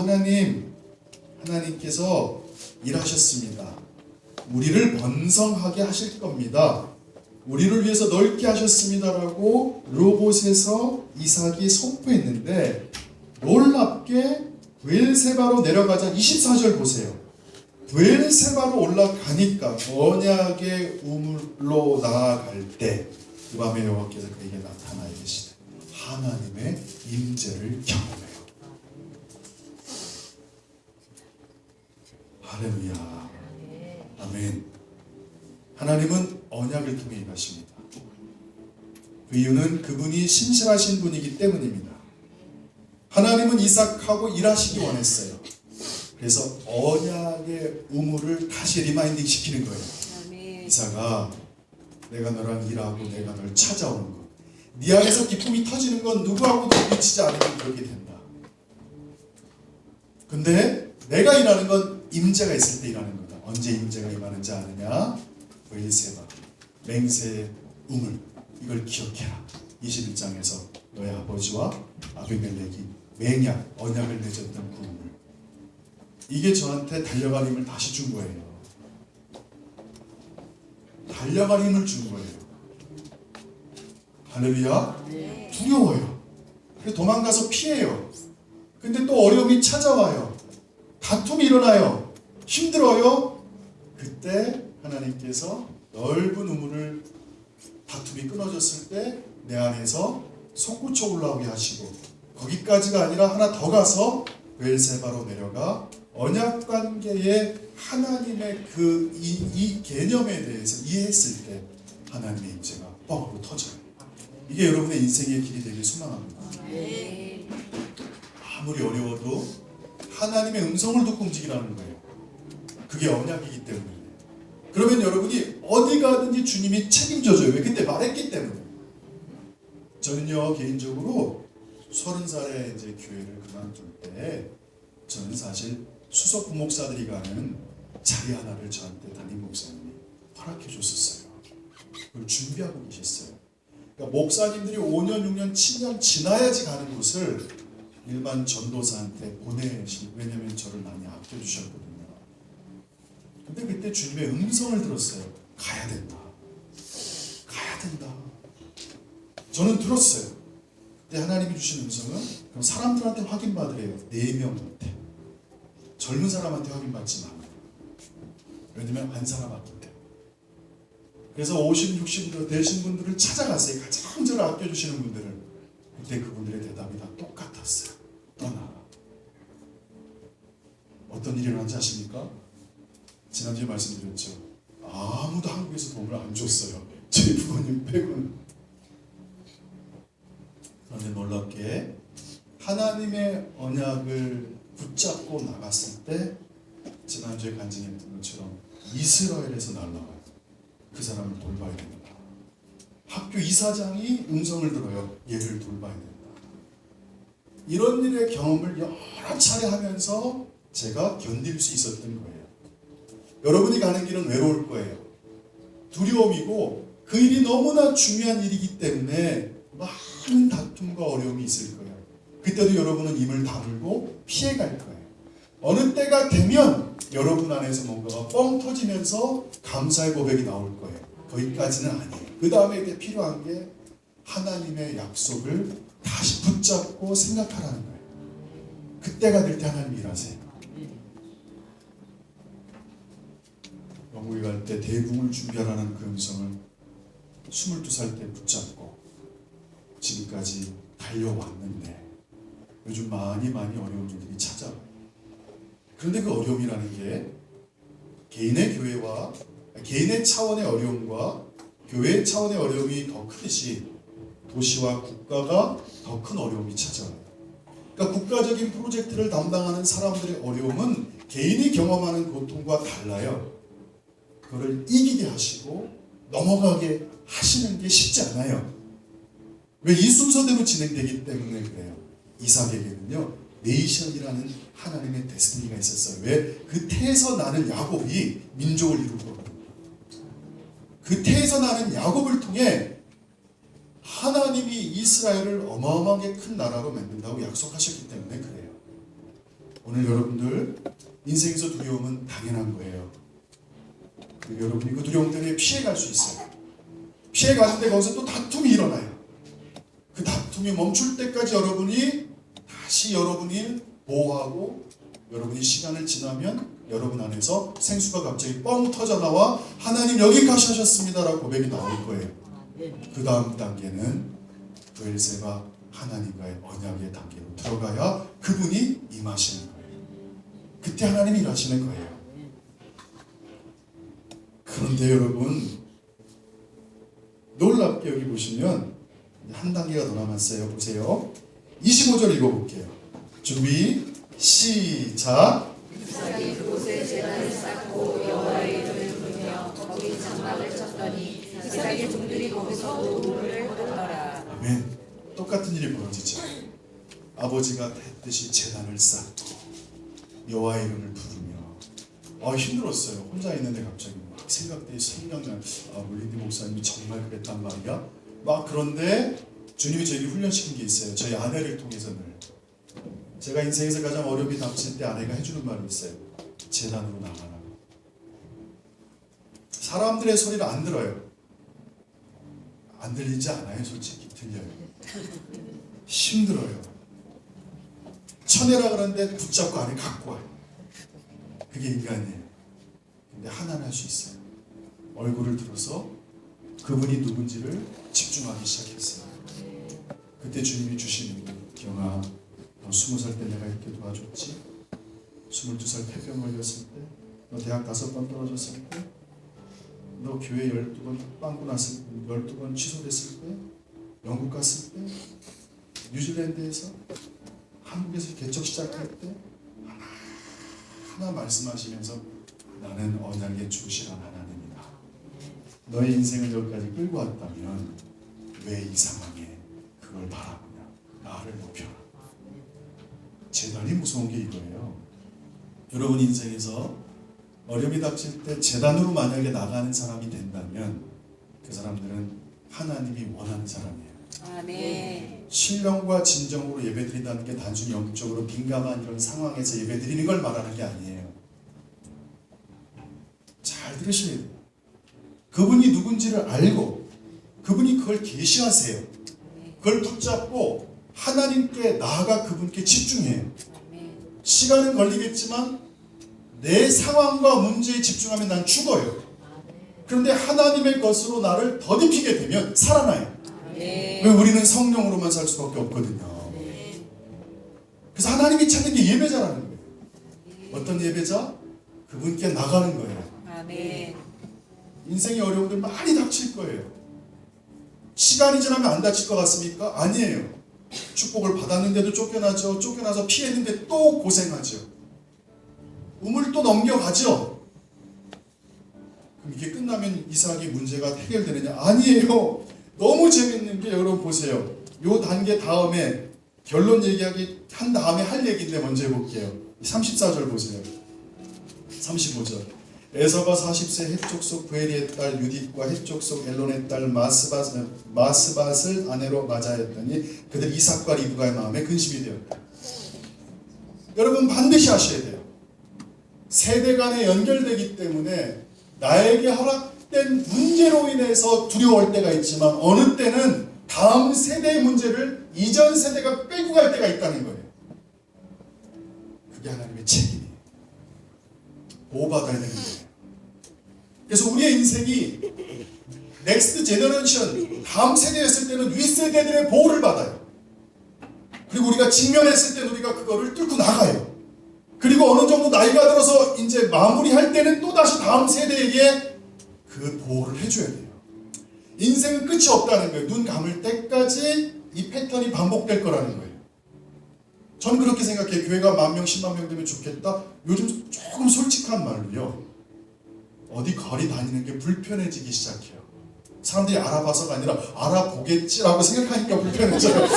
하나님께서 일하셨습니다. 우리를 번성하게 하실 겁니다. 우리를 위해서 넓게 하셨습니다라고 르호봇에서 이삭이 선포했는데 놀랍게 브엘세바로 내려가자 24절 보세요. 브엘세바로 올라가니까 언약의 우물로 나아갈 때 그 밤에 여호와께서 그에게 나타나 계시되 하나님의 임재를 경험해요. 할렐루야. 아멘. 하나님은 언약을 통해 일하십니다. 그 이유는 그분이 신실하신 분이기 때문입니다. 하나님은 이삭하고 일하시기 원했어요. 그래서 언약의 우물을 다시 리마인딩 시키는 거예요. 이삭아, 내가 너랑 일하고 내가 널 찾아오는 것, 네 안에서 기쁨이 터지는 건 누구하고도 미치지 않으면 그렇게 된다. 근데 내가 일하는 건 임재가 있을 때 일하는 거다. 언제 임재가 임하는지 아느냐? 브엘세바, 맹세의 우물, 이걸 기억해라. 21장에서 너의 아버지와 아비멜렉이 맹약, 언약을 맺었던 그 우물, 이게 저한테 달려갈 힘을 다시 준 거예요. 달려갈 힘을 준 거예요. 할렐루야. 두려워요. 그래서 도망가서 피해요. 근데 또 어려움이 찾아와요. 다툼이 일어나요. 힘들어요. 그때 하나님께서 넓은 우물을, 다툼이 끊어졌을 때 내 안에서 솟구쳐 올라오게 하시고, 거기까지가 아니라 하나 더 가서 브엘세바로 내려가 언약 관계의 하나님의 이 개념에 대해서 이해했을 때 하나님의 임재가 뻥으로 터져요. 이게 여러분의 인생의 길이 되길 소망합니다. 아무리 어려워도 하나님의 음성을 듣고 움직이라는 거예요. 그게 언약이기 때문에. 그러면 여러분이 어디 가든지 주님이 책임져줘요. 왜? 그때 말했기 때문에. 저는요, 개인적으로 30살에 이제 교회를 그만둘 때 저는 사실 수석 부목사들이 가는 자리 하나를 저한테 담임 목사님이 허락해 줬었어요. 그걸 준비하고 계셨어요. 그러니까 목사님들이 5년, 6년, 7년 지나야지 가는 곳을 일반 전도사한테 보내신, 왜냐면 저를 많이 아껴주셨거든요. 근데 그때 주님의 음성을 들었어요. 가야 된다. 가야 된다. 저는 들었어요. 그때 하나님이 주신 음성은 그럼 사람들한테 확인받으래요. 4명한테. 젊은 사람한테 확인받지 마. 왜냐면 한 사람 아낄 때. 그래서 50, 60 되신 분들을 찾아갔어요. 가장 저를 아껴주시는 분들을. 그때 그분들의 대답이 다 똑같았어요. 떠나라. 어떤 일이 일어난지 아십니까? 지난주에 말씀드렸죠. 아무도 한국에서 도움을 안 줬어요. 저희 부모님 빼고는. 그런데 놀랍게 하나님의 언약을 붙잡고 나갔을 때 지난주에 간증했던 것처럼 이스라엘에서 날라와요. 그 사람을 돌봐야 됩니다. 학교 이사장이 음성을 들어요. 얘를 돌봐야 된다. 이런 일의 경험을 여러 차례 하면서 제가 견딜 수 있었던 거예요. 여러분이 가는 길은 외로울 거예요. 두려움이고 그 일이 너무나 중요한 일이기 때문에 많은 다툼과 어려움이 있을 거예요. 그때도 여러분은 입을 다물고 피해갈 거예요. 어느 때가 되면 여러분 안에서 뭔가가 뻥 터지면서 감사의 고백이 나올 거예요. 거기까지는 아니에요. 그 다음에 이제 필요한 게 하나님의 약속을 다시 붙잡고 생각하라는 거예요. 그때가 될 때 하나님 일하세요. 영국에 갈 때 대궁을 준비하라는 그 음성을 22살 때 붙잡고 지금까지 달려왔는데 요즘 많이 어려운 일들이 찾아와요. 그런데 그 어려움이라는 게 개인의 교회와 개인의 차원의 어려움과 교회의 차원의 어려움이 더 크듯이 도시와 국가가 더 큰 어려움이 찾아와요. 그러니까 국가적인 프로젝트를 담당하는 사람들의 어려움은 개인이 경험하는 고통과 달라요. 그걸 이기게 하시고 넘어가게 하시는 게 쉽지 않아요. 왜? 이 순서대로 진행되기 때문에 그래요. 이삭에게는요, 네이션이라는 하나님의 데스티니가 있었어요. 왜? 그 태에서 나는 야곱이 민족을 이루고 그 태에서 나는 야곱을 통해 하나님이 이스라엘을 어마어마하게 큰 나라로 만든다고 약속하셨기 때문에 그래요. 오늘 여러분들 인생에서 두려움은 당연한 거예요. 그리고 여러분이 그 두려움 때문에 피해갈 수 있어요. 피해가는데 거기서 또 다툼이 일어나요. 그 다툼이 멈출 때까지 여러분이 다시 여러분이 보호하고 여러분이 시간을 지나면 여러분 안에서 생수가 갑자기 뻥 터져 나와 하나님 여기까지 하셨습니다라고 고백이 나올 거예요. 그 다음 단계는 브엘세바 하나님과의 언약의 단계로 들어가야 그분이 임하시는 거예요. 그때 하나님이 일하시는 거예요. 그런데 여러분 놀랍게 여기 보시면 한 단계가 더 남았어요. 보세요. 25절 읽어볼게요. 준비 시작. 이삭이 그곳에 제단을 쌓고 여호와의 이름을 부르며 거기 장막을 쳤더니 이삭의 종들이 거기서 우물을 거뒀더라. 아멘. 똑같은 일이 벌어지죠. 아버지가 했듯이 제단을 쌓고 여호와의 이름을 부르며 힘들었어요. 혼자 있는데 갑자기 막 생각나. 물린디 목사님이 정말 그랬단 말이야. 막 그런데 주님이 저에게 훈련시킨 게 있어요. 저희 아내를 통해서는 제가 인생에서 가장 어려움이 닥칠 때 아내가 해주는 말이 있어요. 제단으로 나가라고. 사람들의 소리를 안 들어요. 안 들리지 않아요. 솔직히 들려요. 힘들어요. 쳐내라 그러는데 붙잡고 안에 갖고 와요. 그게 인간이에요. 근데 하나는 할 수 있어요. 얼굴을 들어서 그분이 누군지를 집중하기 시작했어요. 그때 주님이 주신 기영아, 너 20살 때 내가 이렇게 도와줬지? 22살 폐병 걸렸을 때, 너 대학 5번 떨어졌을 때, 너 교회 12번 빵꾸 났을 때, 12번 취소됐을 때, 영국 갔을 때, 뉴질랜드에서, 한국에서 개척 시작할 때 하나 말씀하시면서 나는 언약에 충실한 하나님이다. 너의 인생을 여기까지 끌고 왔다면 왜 이 상황에 그걸 바라보냐. 나를 높여라. 제단이 무서운 게 이거예요. 여러분 인생에서 어려움이 닥칠 때 제단으로 만약에 나가는 사람이 된다면 그 사람들은 하나님이 원하는 사람이에요. 아멘. 신령과 진정으로 예배드린다는 게 단순히 영적으로 민감한 이런 상황에서 예배드리는 걸 말하는 게 아니에요. 잘 들으셔야 돼요. 그분이 누군지를 알고 그분이 그걸 계시하세요. 그걸 붙잡고 하나님께 나아가 그분께 집중해요. 시간은 걸리겠지만 내 상황과 문제에 집중하면 난 죽어요. 그런데 하나님의 것으로 나를 더딥히게 되면 살아나요. 왜 우리는 성령으로만 살 수밖에 없거든요. 그래서 하나님이 찾는 게 예배자라는 거예요. 어떤 예배자? 그분께 나가는 거예요. 아멘. 인생의 어려움들 많이 닥칠 거예요. 시간이 지나면 안 닥칠 것 같습니까? 아니에요. 축복을 받았는데도 쫓겨나죠. 쫓겨나서 피했는데 또 고생하죠. 우물 또 넘겨가죠. 그럼 이게 끝나면 이삭의 문제가 해결되느냐? 아니에요. 너무 재밌는 게 여러분 보세요. 요 단계 다음에 결론 얘기하기 한 다음에 할 얘기인데 먼저 해볼게요. 34절 보세요. 35절. 에서가 40세 헷족속 부엘리의 딸 유딧과 헷족속 엘론의 딸 마스밧을 아내로 맞이하였더니 그들 이삭과 리브가의 마음에 근심이 되었다. 여러분 반드시 아셔야 돼요. 세대 간에 연결되기 때문에 나에게 허락된 문제로 인해서 두려워할 때가 있지만 어느 때는 다음 세대의 문제를 이전 세대가 끌고 갈 때가 있다는 거예요. 그게 하나님의 책임이에요. 보호받아야 되는 거예요. 그래서 우리의 인생이 넥스트 제너레이션 다음 세대였을 때는 윗세대들의 보호를 받아요. 그리고 우리가 직면했을 때는 우리가 그거를 뚫고 나가요. 그리고 어느 정도 나이가 들어서 이제 마무리할 때는 또다시 다음 세대에게 그 보호를 해줘야 돼요. 인생은 끝이 없다는 거예요. 눈 감을 때까지 이 패턴이 반복될 거라는 거예요. 저는 그렇게 생각해요. 교회가 10,000명, 100,000명 되면 좋겠다. 요즘 조금 솔직한 말로요. 어디 거리 다니는 게 불편해지기 시작해요. 사람들이 알아봐서가 아니라 알아보겠지라고 생각하니까 불편해져요.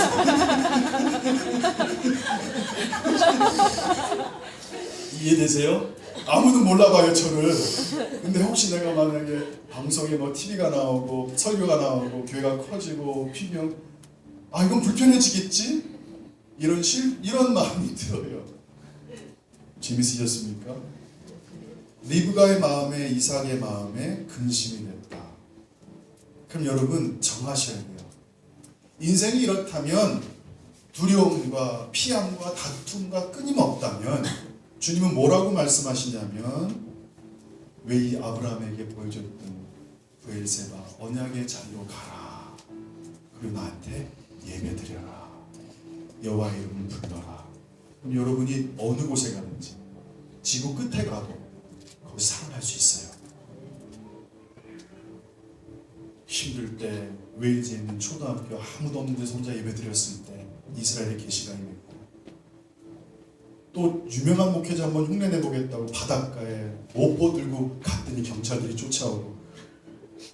이해되세요? 아무도 몰라봐요 저를. 근데 혹시 내가 만약에 방송에 뭐 TV가 나오고 설교가 나오고 교회가 커지고 피면 이건 불편해지겠지? 이런 마음이 들어요. 재밌으셨습니까? 리브가의 마음에 이삭의 마음에 근심이 됐다. 그럼 여러분 정하셔야 돼요. 인생이 이렇다면 두려움과 피함과 다툼과 끊임없다면 주님은 뭐라고 말씀하시냐면 왜 이 아브라함에게 보여줬던 브엘세바 언약의 자리로 가라. 그리고 나한테 예배드려라. 여호와의 이름을 불러라. 그럼 여러분이 어느 곳에 가든지 지구 끝에 가도 거기 살아날 수 있어요. 힘들 때 웨일즈에 있는 초등학교 아무도 없는 데서 혼자 예배드렸을 때 이스라엘의 계시가 임했고, 또 유명한 목회자 한번 흉내내보겠다고 바닷가에 오포 들고 갔더니 경찰들이 쫓아오고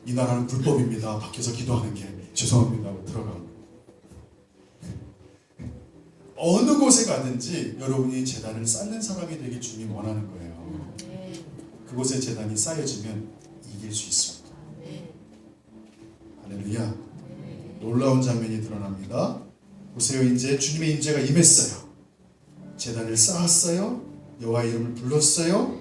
이 나라는 불법입니다. 밖에서 기도하는 게 죄송합니다 하고 들어가고. 어느 곳에 가든지 여러분이 재단을 쌓는 사람이 되기 주님이 원하는 거예요. 그곳에 재단이 쌓여지면 이길 수 있습니다. 할렐루야. 놀라운 장면이 드러납니다. 보세요. 이제 주님의 임재가 임했어요. 제단을 쌓았어요. 여호와의 이름을 불렀어요.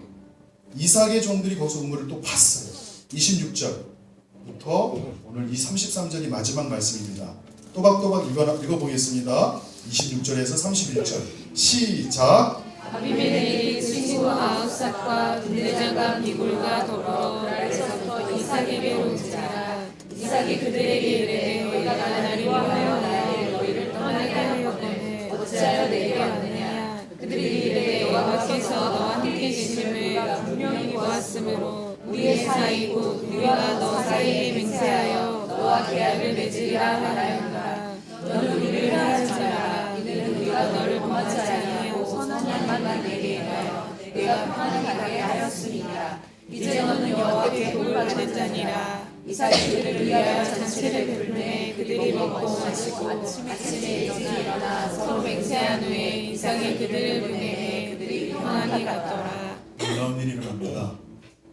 이삭의 종들이 거기서 우물을 또 봤어요. 26절부터 오늘 이 33절이 마지막 말씀입니다. 또박또박 읽어보겠습니다. 26절에서 31절 시작. 아비멜렉이 친구 아우삭과 군대장관 비굴과 더불어 라에서부터 이삭에게 온지라. 이삭이 그들에게 이르되 너희가 나를 위하여 너희를 떠나게 하였거늘 어찌하여 내게 왔느냐. 그들이 이르되 여호와께서 너와 함께 계심을 분명히 보았으므로 우리의 사이 곧 우리와 너 사이에 맹세하여 너와 계약을 맺으리라 하였노라. 너는 우리를 해하지 마라. 이는 우리가 너를 범하지 아니하고 선한 말만 내게 행하여 내가 평안을 가게 하였으니라. 이제 너는 여호와께 복을 받을 자니라. 이삭이 그들을 위하여 잔치를 베풀매 그들이 먹고 마시고 아침에 일어나 서로 맹세한 후에 이삭이 그들을 보내매 그들이 평안히 갔더라. 놀라운 일이 일어납니다.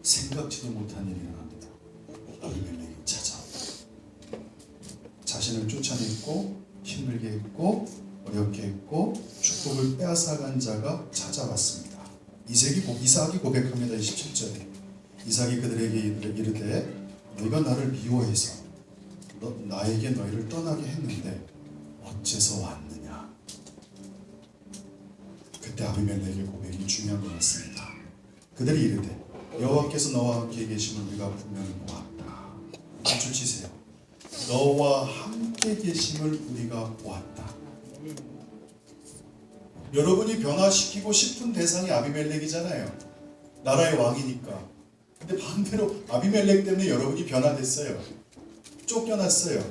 생각지도 못한 일이 일어납니다. 아비멜렉이 찾아온다. 자신을 쫓아냈고 힘들게 했고 어렵게 했고 축복을 빼앗아간 자가 찾아왔습니다. 이삭이 고백합니다. 27절에 이삭이 그들에게 이르되 너희가 나를 미워해서 나에게 너희를 떠나게 했는데 어째서 왔느냐. 그때 아비멜렉의 고백이 중요한 것 같습니다. 그들이 이르되 여호와께서 너와 함께 계심을 우리가 분명히 보았다. 줄 치세요. 너와 함께 계심을 우리가 보았다. 여러분이 변화시키고 싶은 대상이 아비멜렉이잖아요. 나라의 왕이니까. 근데 반대로 아비멜렉 때문에 여러분이 변화됐어요. 쫓겨났어요.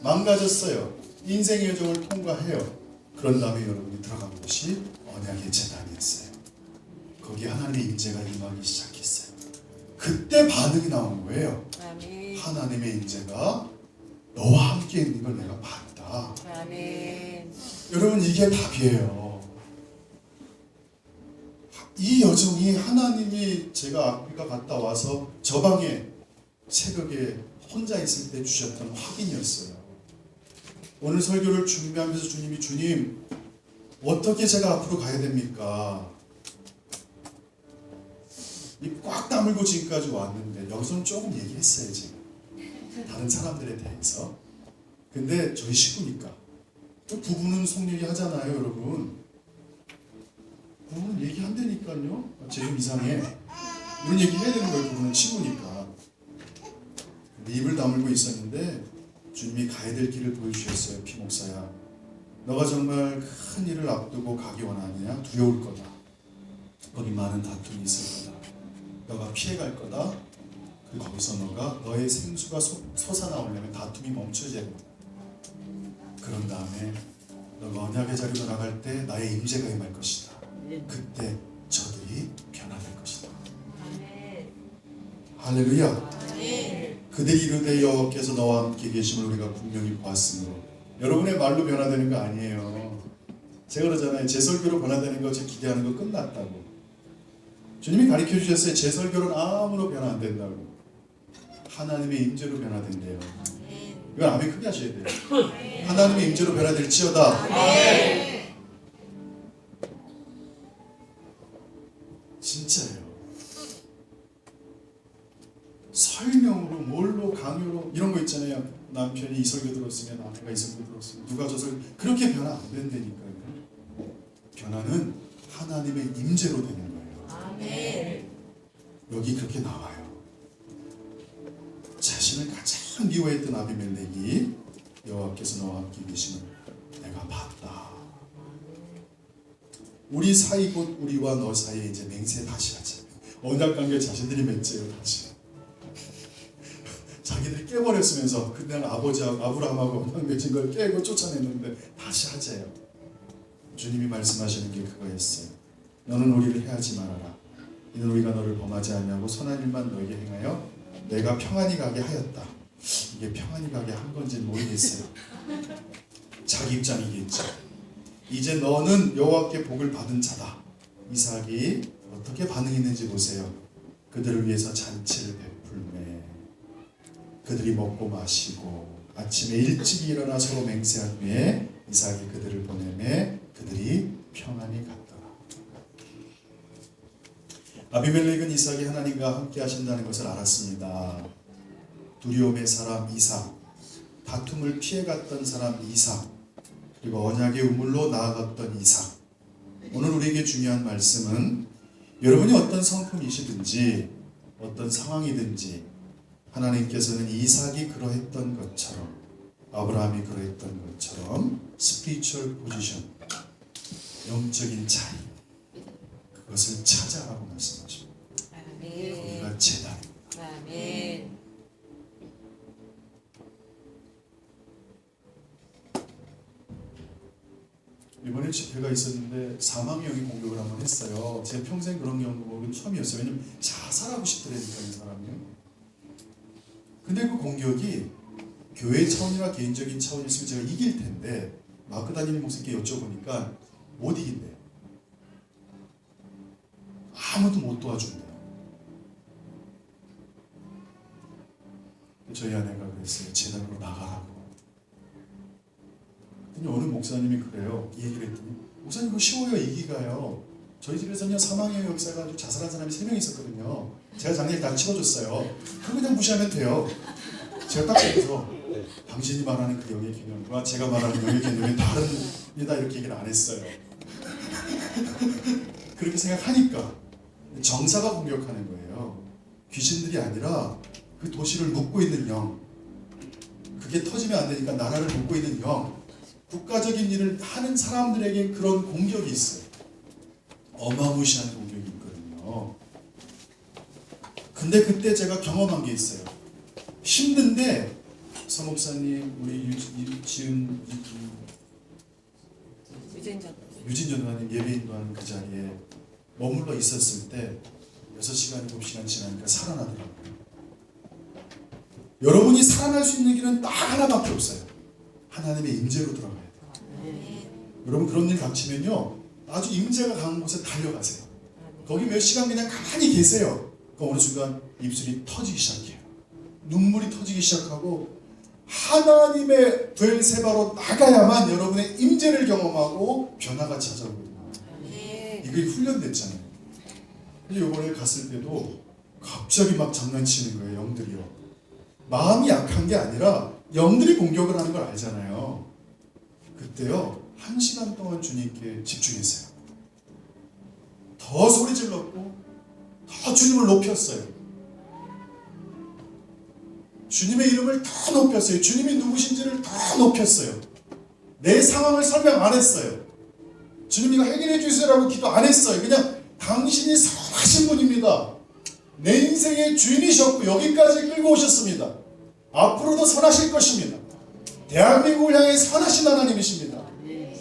망가졌어요. 인생의 여정을 통과해요. 그런 다음에 여러분이 들어간 곳이 언약의 제단이었어요. 거기에 하나님의 임재가 임하기 시작했어요. 그때 반응이 나온 거예요. 아멘. 하나님의 임재가 너와 함께 있는 걸 내가 봤다. 아멘. 여러분 이게 답이에요. 이 여정이 하나님이 제가 아프리카 갔다 와서 저 방에 새벽에 혼자 있을 때 주셨던 확인이었어요. 오늘 설교를 준비하면서 주님 어떻게 제가 앞으로 가야 됩니까? 이 꽉 다물고 지금까지 왔는데 여기서는 조금 얘기했어요 지금 다른 사람들에 대해서. 근데 저희 식구니까 부부는 속 얘기하잖아요 여러분. 부부는 얘기한다니까요. 쟤 좀 이상해. 이런 얘기 해야 되는 거예요. 부부는 친구니까. 입을 다물고 있었는데 주님이 가야 될 길을 보여주셨어요. 피목사야, 너가 정말 큰 일을 앞두고 가기 원하느냐? 두려울 거다. 거기 많은 다툼이 있을 거다. 너가 피해갈 거다. 그리고 거기서 너의 생수가 솟아나오려면 다툼이 멈춰져야 된다. 그런 다음에 너가 언약의 자리로 나갈 때 나의 임재가 임할 것이다. 그때 저들이 변화될 것이다. 할렐루야. 그들이 이르되 여호와께서 너와 함께 계심을 우리가 분명히 보았으므로. 여러분의 말로 변화되는 거 아니에요. 제가 그러잖아요. 제 설교로 변화되는 거, 제 기대하는 거 끝났다고. 주님이 가르쳐 주셨어요. 제 설교는 아무로 변화 안 된다고. 하나님의 임재로 변화된대요. 이건 아멘 크게 하셔야 돼요. 하나님의 임재로 변화될지어다. 진짜예요. 설명으로 뭘로 강요로 이런 거 있잖아요. 남편이 이 설교 들었으면 아내가 이 설교 들었으면 누가 저 설교 그렇게 변화 안 된다니까요. 변화는 하나님의 임재로 되는 거예요. 여기 그렇게 나와요. 자신을 가장 미워했던 아비멜렉이 여호와께서 너와 함께 계시는 내가 봤다. 우리 사이 곧 우리와 너 사이에 이제 맹세 다시 하자. 언약 관계 자신들이 맺어요 다시. 자기들이 깨버렸으면서 그냥 아버지하고 아브라함하고 언약 맺은 걸 깨고 쫓아냈는데 다시 하재요. 주님이 말씀하시는 게 그거였어요. 너는 우리를 해하지 말아라. 이는 우리가 너를 범하지 아니하고 선한 일만 너에게 행하여 내가 평안히 가게 하였다. 이게 평안히 가게 한 건지는 모르겠어요. 자기 입장이겠죠. 이제 너는 여호와께 복을 받은 자다. 이삭이 어떻게 반응했는지 보세요. 그들을 위해서 잔치를 베풀매 그들이 먹고 마시고 아침에 일찍 일어나 서로 맹세한 후에 이삭이 그들을 보내매 그들이 평안히 갔더라. 아비멜렉은 이삭이 하나님과 함께 하신다는 것을 알았습니다. 두려움의 사람 이삭, 다툼을 피해갔던 사람 이삭, 그리고 언약의 우물로 나아갔던 이삭. 오늘 우리에게 중요한 말씀은 여러분이 어떤 성품이시든지 어떤 상황이든지 하나님께서는 이삭이 그러했던 것처럼 아브라함이 그러했던 것처럼 스피리추얼 포지션, 영적인 차이 그것을 찾아라고 말씀하십니다. 거기가 재단입니다. 아멘. 이번에 집회가 있었는데 사망형이 공격을 한번 했어요. 제 평생 그런 경우는 처음이었어요. 왜냐면 자살하고 싶더라니까 이 사람이. 근데 그 공격이 교회 차원이나 개인적인 차원이었으면 제가 이길 텐데 마크 다니는 목사님께 여쭤보니까 못 이긴대요. 아무도 못 도와준대요. 저희 아내가 그랬어요. 재단으로 나가라고. 근데 어느 목사님이 그래요. 이 얘기를 했더니 목사님 그거 쉬워요. 이기가요. 저희 집에서는요 사망의 역사가 아주 자살한 사람이 3명 있었거든요. 제가 작년에 다 치워줬어요. 그거 그냥 무시하면 돼요. 제가 딱 그래서 당신이 말하는 그 영의 개념과 제가 말하는 영의 개념이 다릅니다. 이렇게 얘기를 안 했어요. 그렇게 생각하니까 정사가 공격하는 거예요. 귀신들이 아니라 그 도시를 묶고 있는 영. 그게 터지면 안 되니까 나라를 묶고 있는 영. 국가적인 일을 하는 사람들에게 그런 공격이 있어요. 어마무시한 공격이 있거든요. 근데 그때 제가 경험한 게 있어요. 힘든데 서목사님 우리 유진 전도사님 예배 인도하는 그 자리에 머물러 있었을 때 6시간 7시간 지나니까 살아나더라고요. 여러분이 살아날 수 있는 길은 딱 하나밖에 없어요. 하나님의 임재로 들어가야 돼요. 여러분 그런 일 닥치면요 아주 임재가 강한 곳에 달려가세요. 거기 몇 시간 그냥 가만히 계세요. 그 어느 순간 입술이 터지기 시작해요. 눈물이 터지기 시작하고 하나님의 벨세바로 나가야만 여러분의 임재를 경험하고 변화가 찾아오거든요. 이게 훈련됐잖아요. 근데 이번에 갔을 때도 갑자기 막 장난치는 거예요. 영들이요. 마음이 약한 게 아니라 영들이 공격을 하는 걸 알잖아요. 그때요 1시간 동안 주님께 집중했어요. 더 소리 질렀고 더 주님을 높였어요. 주님의 이름을 더 높였어요. 주님이 누구신지를 더 높였어요. 내 상황을 설명 안 했어요. 주님 이거 해결해 주세요라고 기도 안 했어요. 그냥 당신이 선하신 분입니다. 내 인생의 주인이셨고 여기까지 끌고 오셨습니다. 앞으로도 선하실 것입니다. 대한민국을 향해 선하신 하나님이십니다.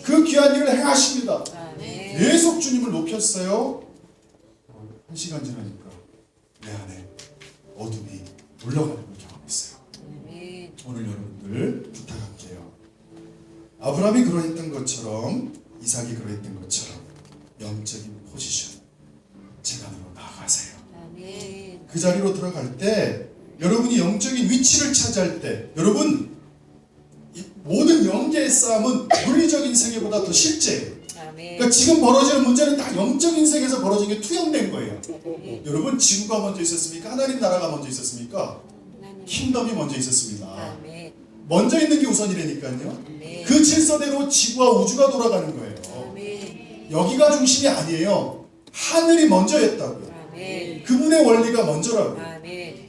그 귀한 일을 행하십니다. 계속 주님을 높였어요. 1시간 지나니까 내 안에 어둠이 물러가는 걸 경험했어요. 오늘 여러분들 부탁할게요. 아브라함이 그러했던 것처럼 이삭이 그러했던 것처럼 영적인 포지션 재단으로 나가야 그 자리로 들어갈 때 여러분이 영적인 위치를 차지할 때 여러분 이 모든 영계의 싸움은 물리적인 세계보다 더 실제예요. 그러니까 지금 벌어지는 문제는 다 영적인 세계에서 벌어진 게 투영된 거예요. 여러분 지구가 먼저 있었습니까? 하나님 나라가 먼저 있었습니까? 킹덤이 먼저 있었습니다. 먼저 있는 게 우선이라니까요. 그 질서대로 지구와 우주가 돌아가는 거예요. 여기가 중심이 아니에요. 하늘이 먼저였다고요. 그분의 원리가 먼저라고요.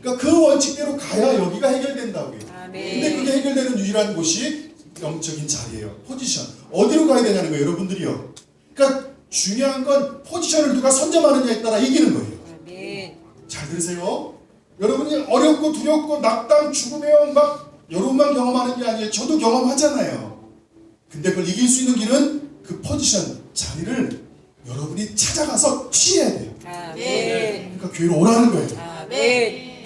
그러니까 그 원칙대로 가야 여기가 해결된다고요. 근데 그게 해결되는 유일한 곳이 영적인 자리예요. 포지션. 어디로 가야 되냐는 거예요, 여러분들이요. 그러니까 중요한 건 포지션을 누가 선점하느냐에 따라 이기는 거예요. 잘 들으세요. 여러분이 어렵고 두렵고 낙담, 죽음의 영 막 여러분만 경험하는 게 아니에요. 저도 경험하잖아요. 근데 그걸 이길 수 있는 길은 그 포지션, 자리를 여러분이 찾아가서 취해야 돼요. 그러니까 교회로 오라는 거예요.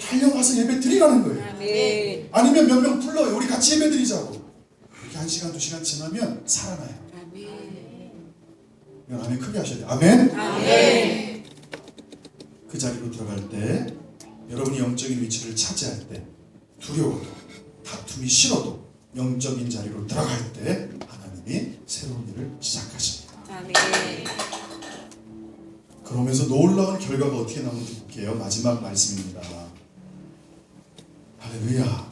달려가서 예배 드리라는 거예요. 아니면 몇 명 불러요. 우리 같이 예배 드리자고. 그렇게 1시간, 2시간 지나면 살아나요. 이건 아멘 크게 하셔야 돼요. 아멘. 그 자리로 들어갈 때 여러분이 영적인 위치를 차지할 때 두려워도 다툼이 싫어도 영적인 자리로 들어갈 때 하나님이 새로운 일을 시작하십니다. 그러면서 놀라운 결과가 어떻게 나오는지 볼게요. 마지막 말씀입니다. 할렐루야.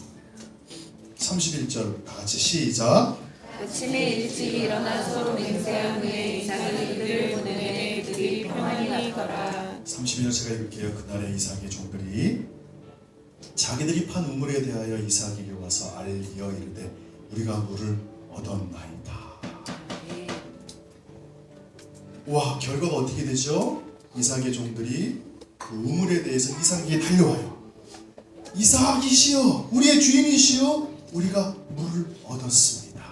31절 다 같이 시작. 아침에 일찍 일어나 서로 맹세한 후에 이삭이 그들 보내매 그들이 평안히 가라. 31절 제가 읽을게요. 그날에 이삭의 종들이 자기들이 판 우물에 대하여 이삭에게 와서 알리어 이르되 우리가 물을 얻었나이다. 와, 결과가 어떻게 되죠? 이삭의 종들이 그 우물에 대해서 이삭에게 달려와요. 이삭이시여, 우리의 주인이시여, 우리가 물을 얻었습니다.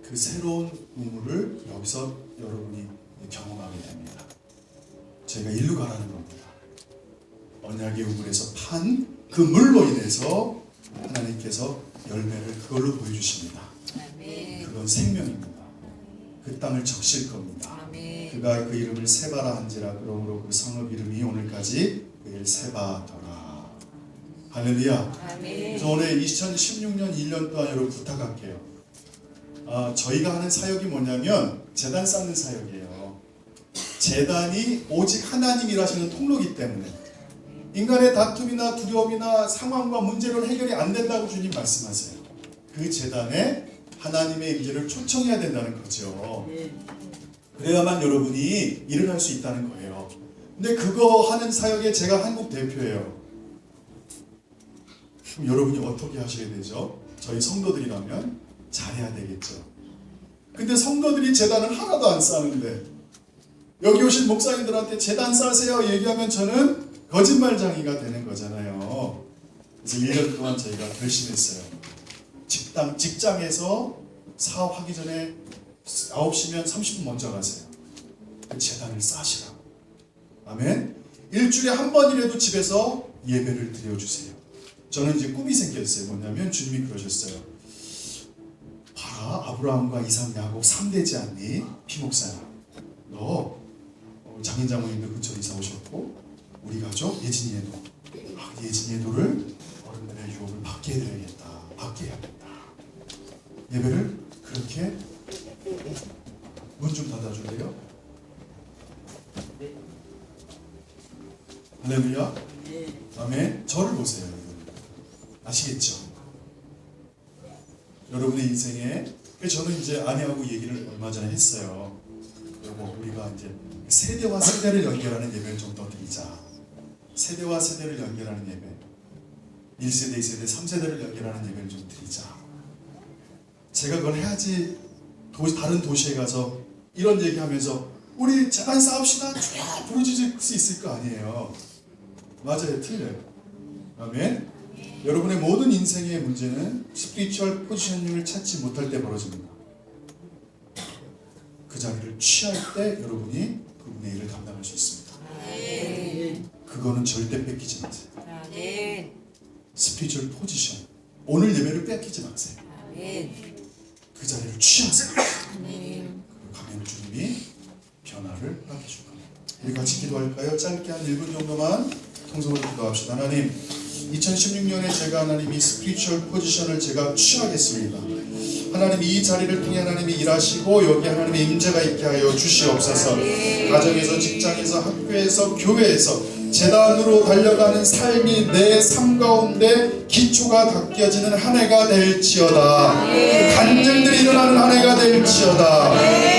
그 새로운 우물을 여기서 여러분이 경험하게 됩니다. 저희가 일로 가라는 겁니다. 언약의 우물에서 판 그 물로 인해서 하나님께서 열매를 그걸로 보여주십니다. 그건 생명입니다. 그 땅을 적실 겁니다. 그가 그 이름을 세바라 한지라. 그러므로 그 성읍 이름이 오늘까지 그일 세바더라. 할렐루야. 그래서 오늘 2016년 1년 동안 여러분 부탁할게요. 저희가 하는 사역이 뭐냐면 제단 쌓는 사역이에요. 제단이 오직 하나님이 일하시는 통로이기 때문에 인간의 다툼이나 두려움이나 상황과 문제로 해결이 안 된다고 주님 말씀하세요. 그 제단에 하나님의 임재를 초청해야 된다는 거죠. 그래야만 여러분이 일을 할 수 있다는 거예요. 근데 그거 하는 사역에 제가 한국 대표예요. 그럼 여러분이 어떻게 하셔야 되죠? 저희 성도들이라면 잘해야 되겠죠. 근데 성도들이 제단을 하나도 안 쌓는데 여기 오신 목사님들한테 제단 쌓으세요 얘기하면 저는 거짓말쟁이가 되는 거잖아요. 그래서 1년 동안 저희가 결심했어요. 직장에서 사업하기 전에 9시면 30분 먼저 가세요. 그 제단을 쌓으시라고. 아멘. 일주일에 한 번이라도 집에서 예배를 드려주세요. 저는 이제 꿈이 생겼어요. 뭐냐면 주님이 그러셨어요. 봐라, 아브라함과 이삭, 야곱 3대지 않니? 피목사야. 너 장인 장모님도 근처에 이사 오셨고 우리 가족 예진이 애도. 예진이 애도를 어른들의 유혹을 받게 해드려야겠다. 받게 해야겠다. 예배를 그렇게 문 좀 닫아줄래요? 할렐루야. 아멘. 저를 보세요. 아시겠죠? 여러분의 인생에 저는 이제 아내하고 얘기를 얼마 전에 했어요. 여보, 우리가 이제 세대와 세대를 연결하는 예배를 좀 더 드리자. 세대와 세대를 연결하는 예배, 1세대, 2세대, 3세대를 연결하는 예배를 좀 드리자. 제가 그걸 해야지 다른 도시에 가서 이런 얘기하면서 우리 제단 쌓읍시다 쫙 부르짖을 수 있을 거 아니에요. 맞아요. 틀려요. 아멘. 여러분의 모든 인생의 문제는 스피리추얼 포지셔닝을 찾지 못할 때 벌어집니다. 그 자리를 취할 때 여러분이 그분의 일을 감당할 수 있습니다. 그거는 절대 뺏기지 마세요. 스피리추얼 포지션, 오늘 예배를 뺏기지 마세요. 그 자리를 취하세요. 가면 주님이 변화를 하게 줄 겁니다. 우리 같이 기도할까요? 짧게 한 1분 정도만 통성으로 기도합시다. 하나님, 2016년에 제가 하나님이 스피리추얼 포지션을 제가 취하겠습니다. 하나님, 이 자리를 통해 하나님이 일하시고 여기 하나님의 임재가 있게 하여 주시옵소서. 가정에서, 직장에서, 학교에서, 교회에서 제단으로 달려가는 삶이 내 삶 가운데 기초가 닦여지는 한 해가 될지어다. 간증들이 일어나는 한 해가 될지어다.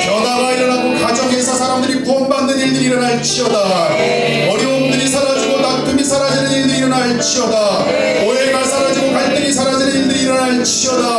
변화가 일어나고 가정에서 사람들이 구원받는 일들이 일어날지어다. 어려움들이 사라지고 다툼이 사라지는 일들이 일어날지어다. 오해가 사라지고 갈등이 사라지는 일들이 일어날지어다.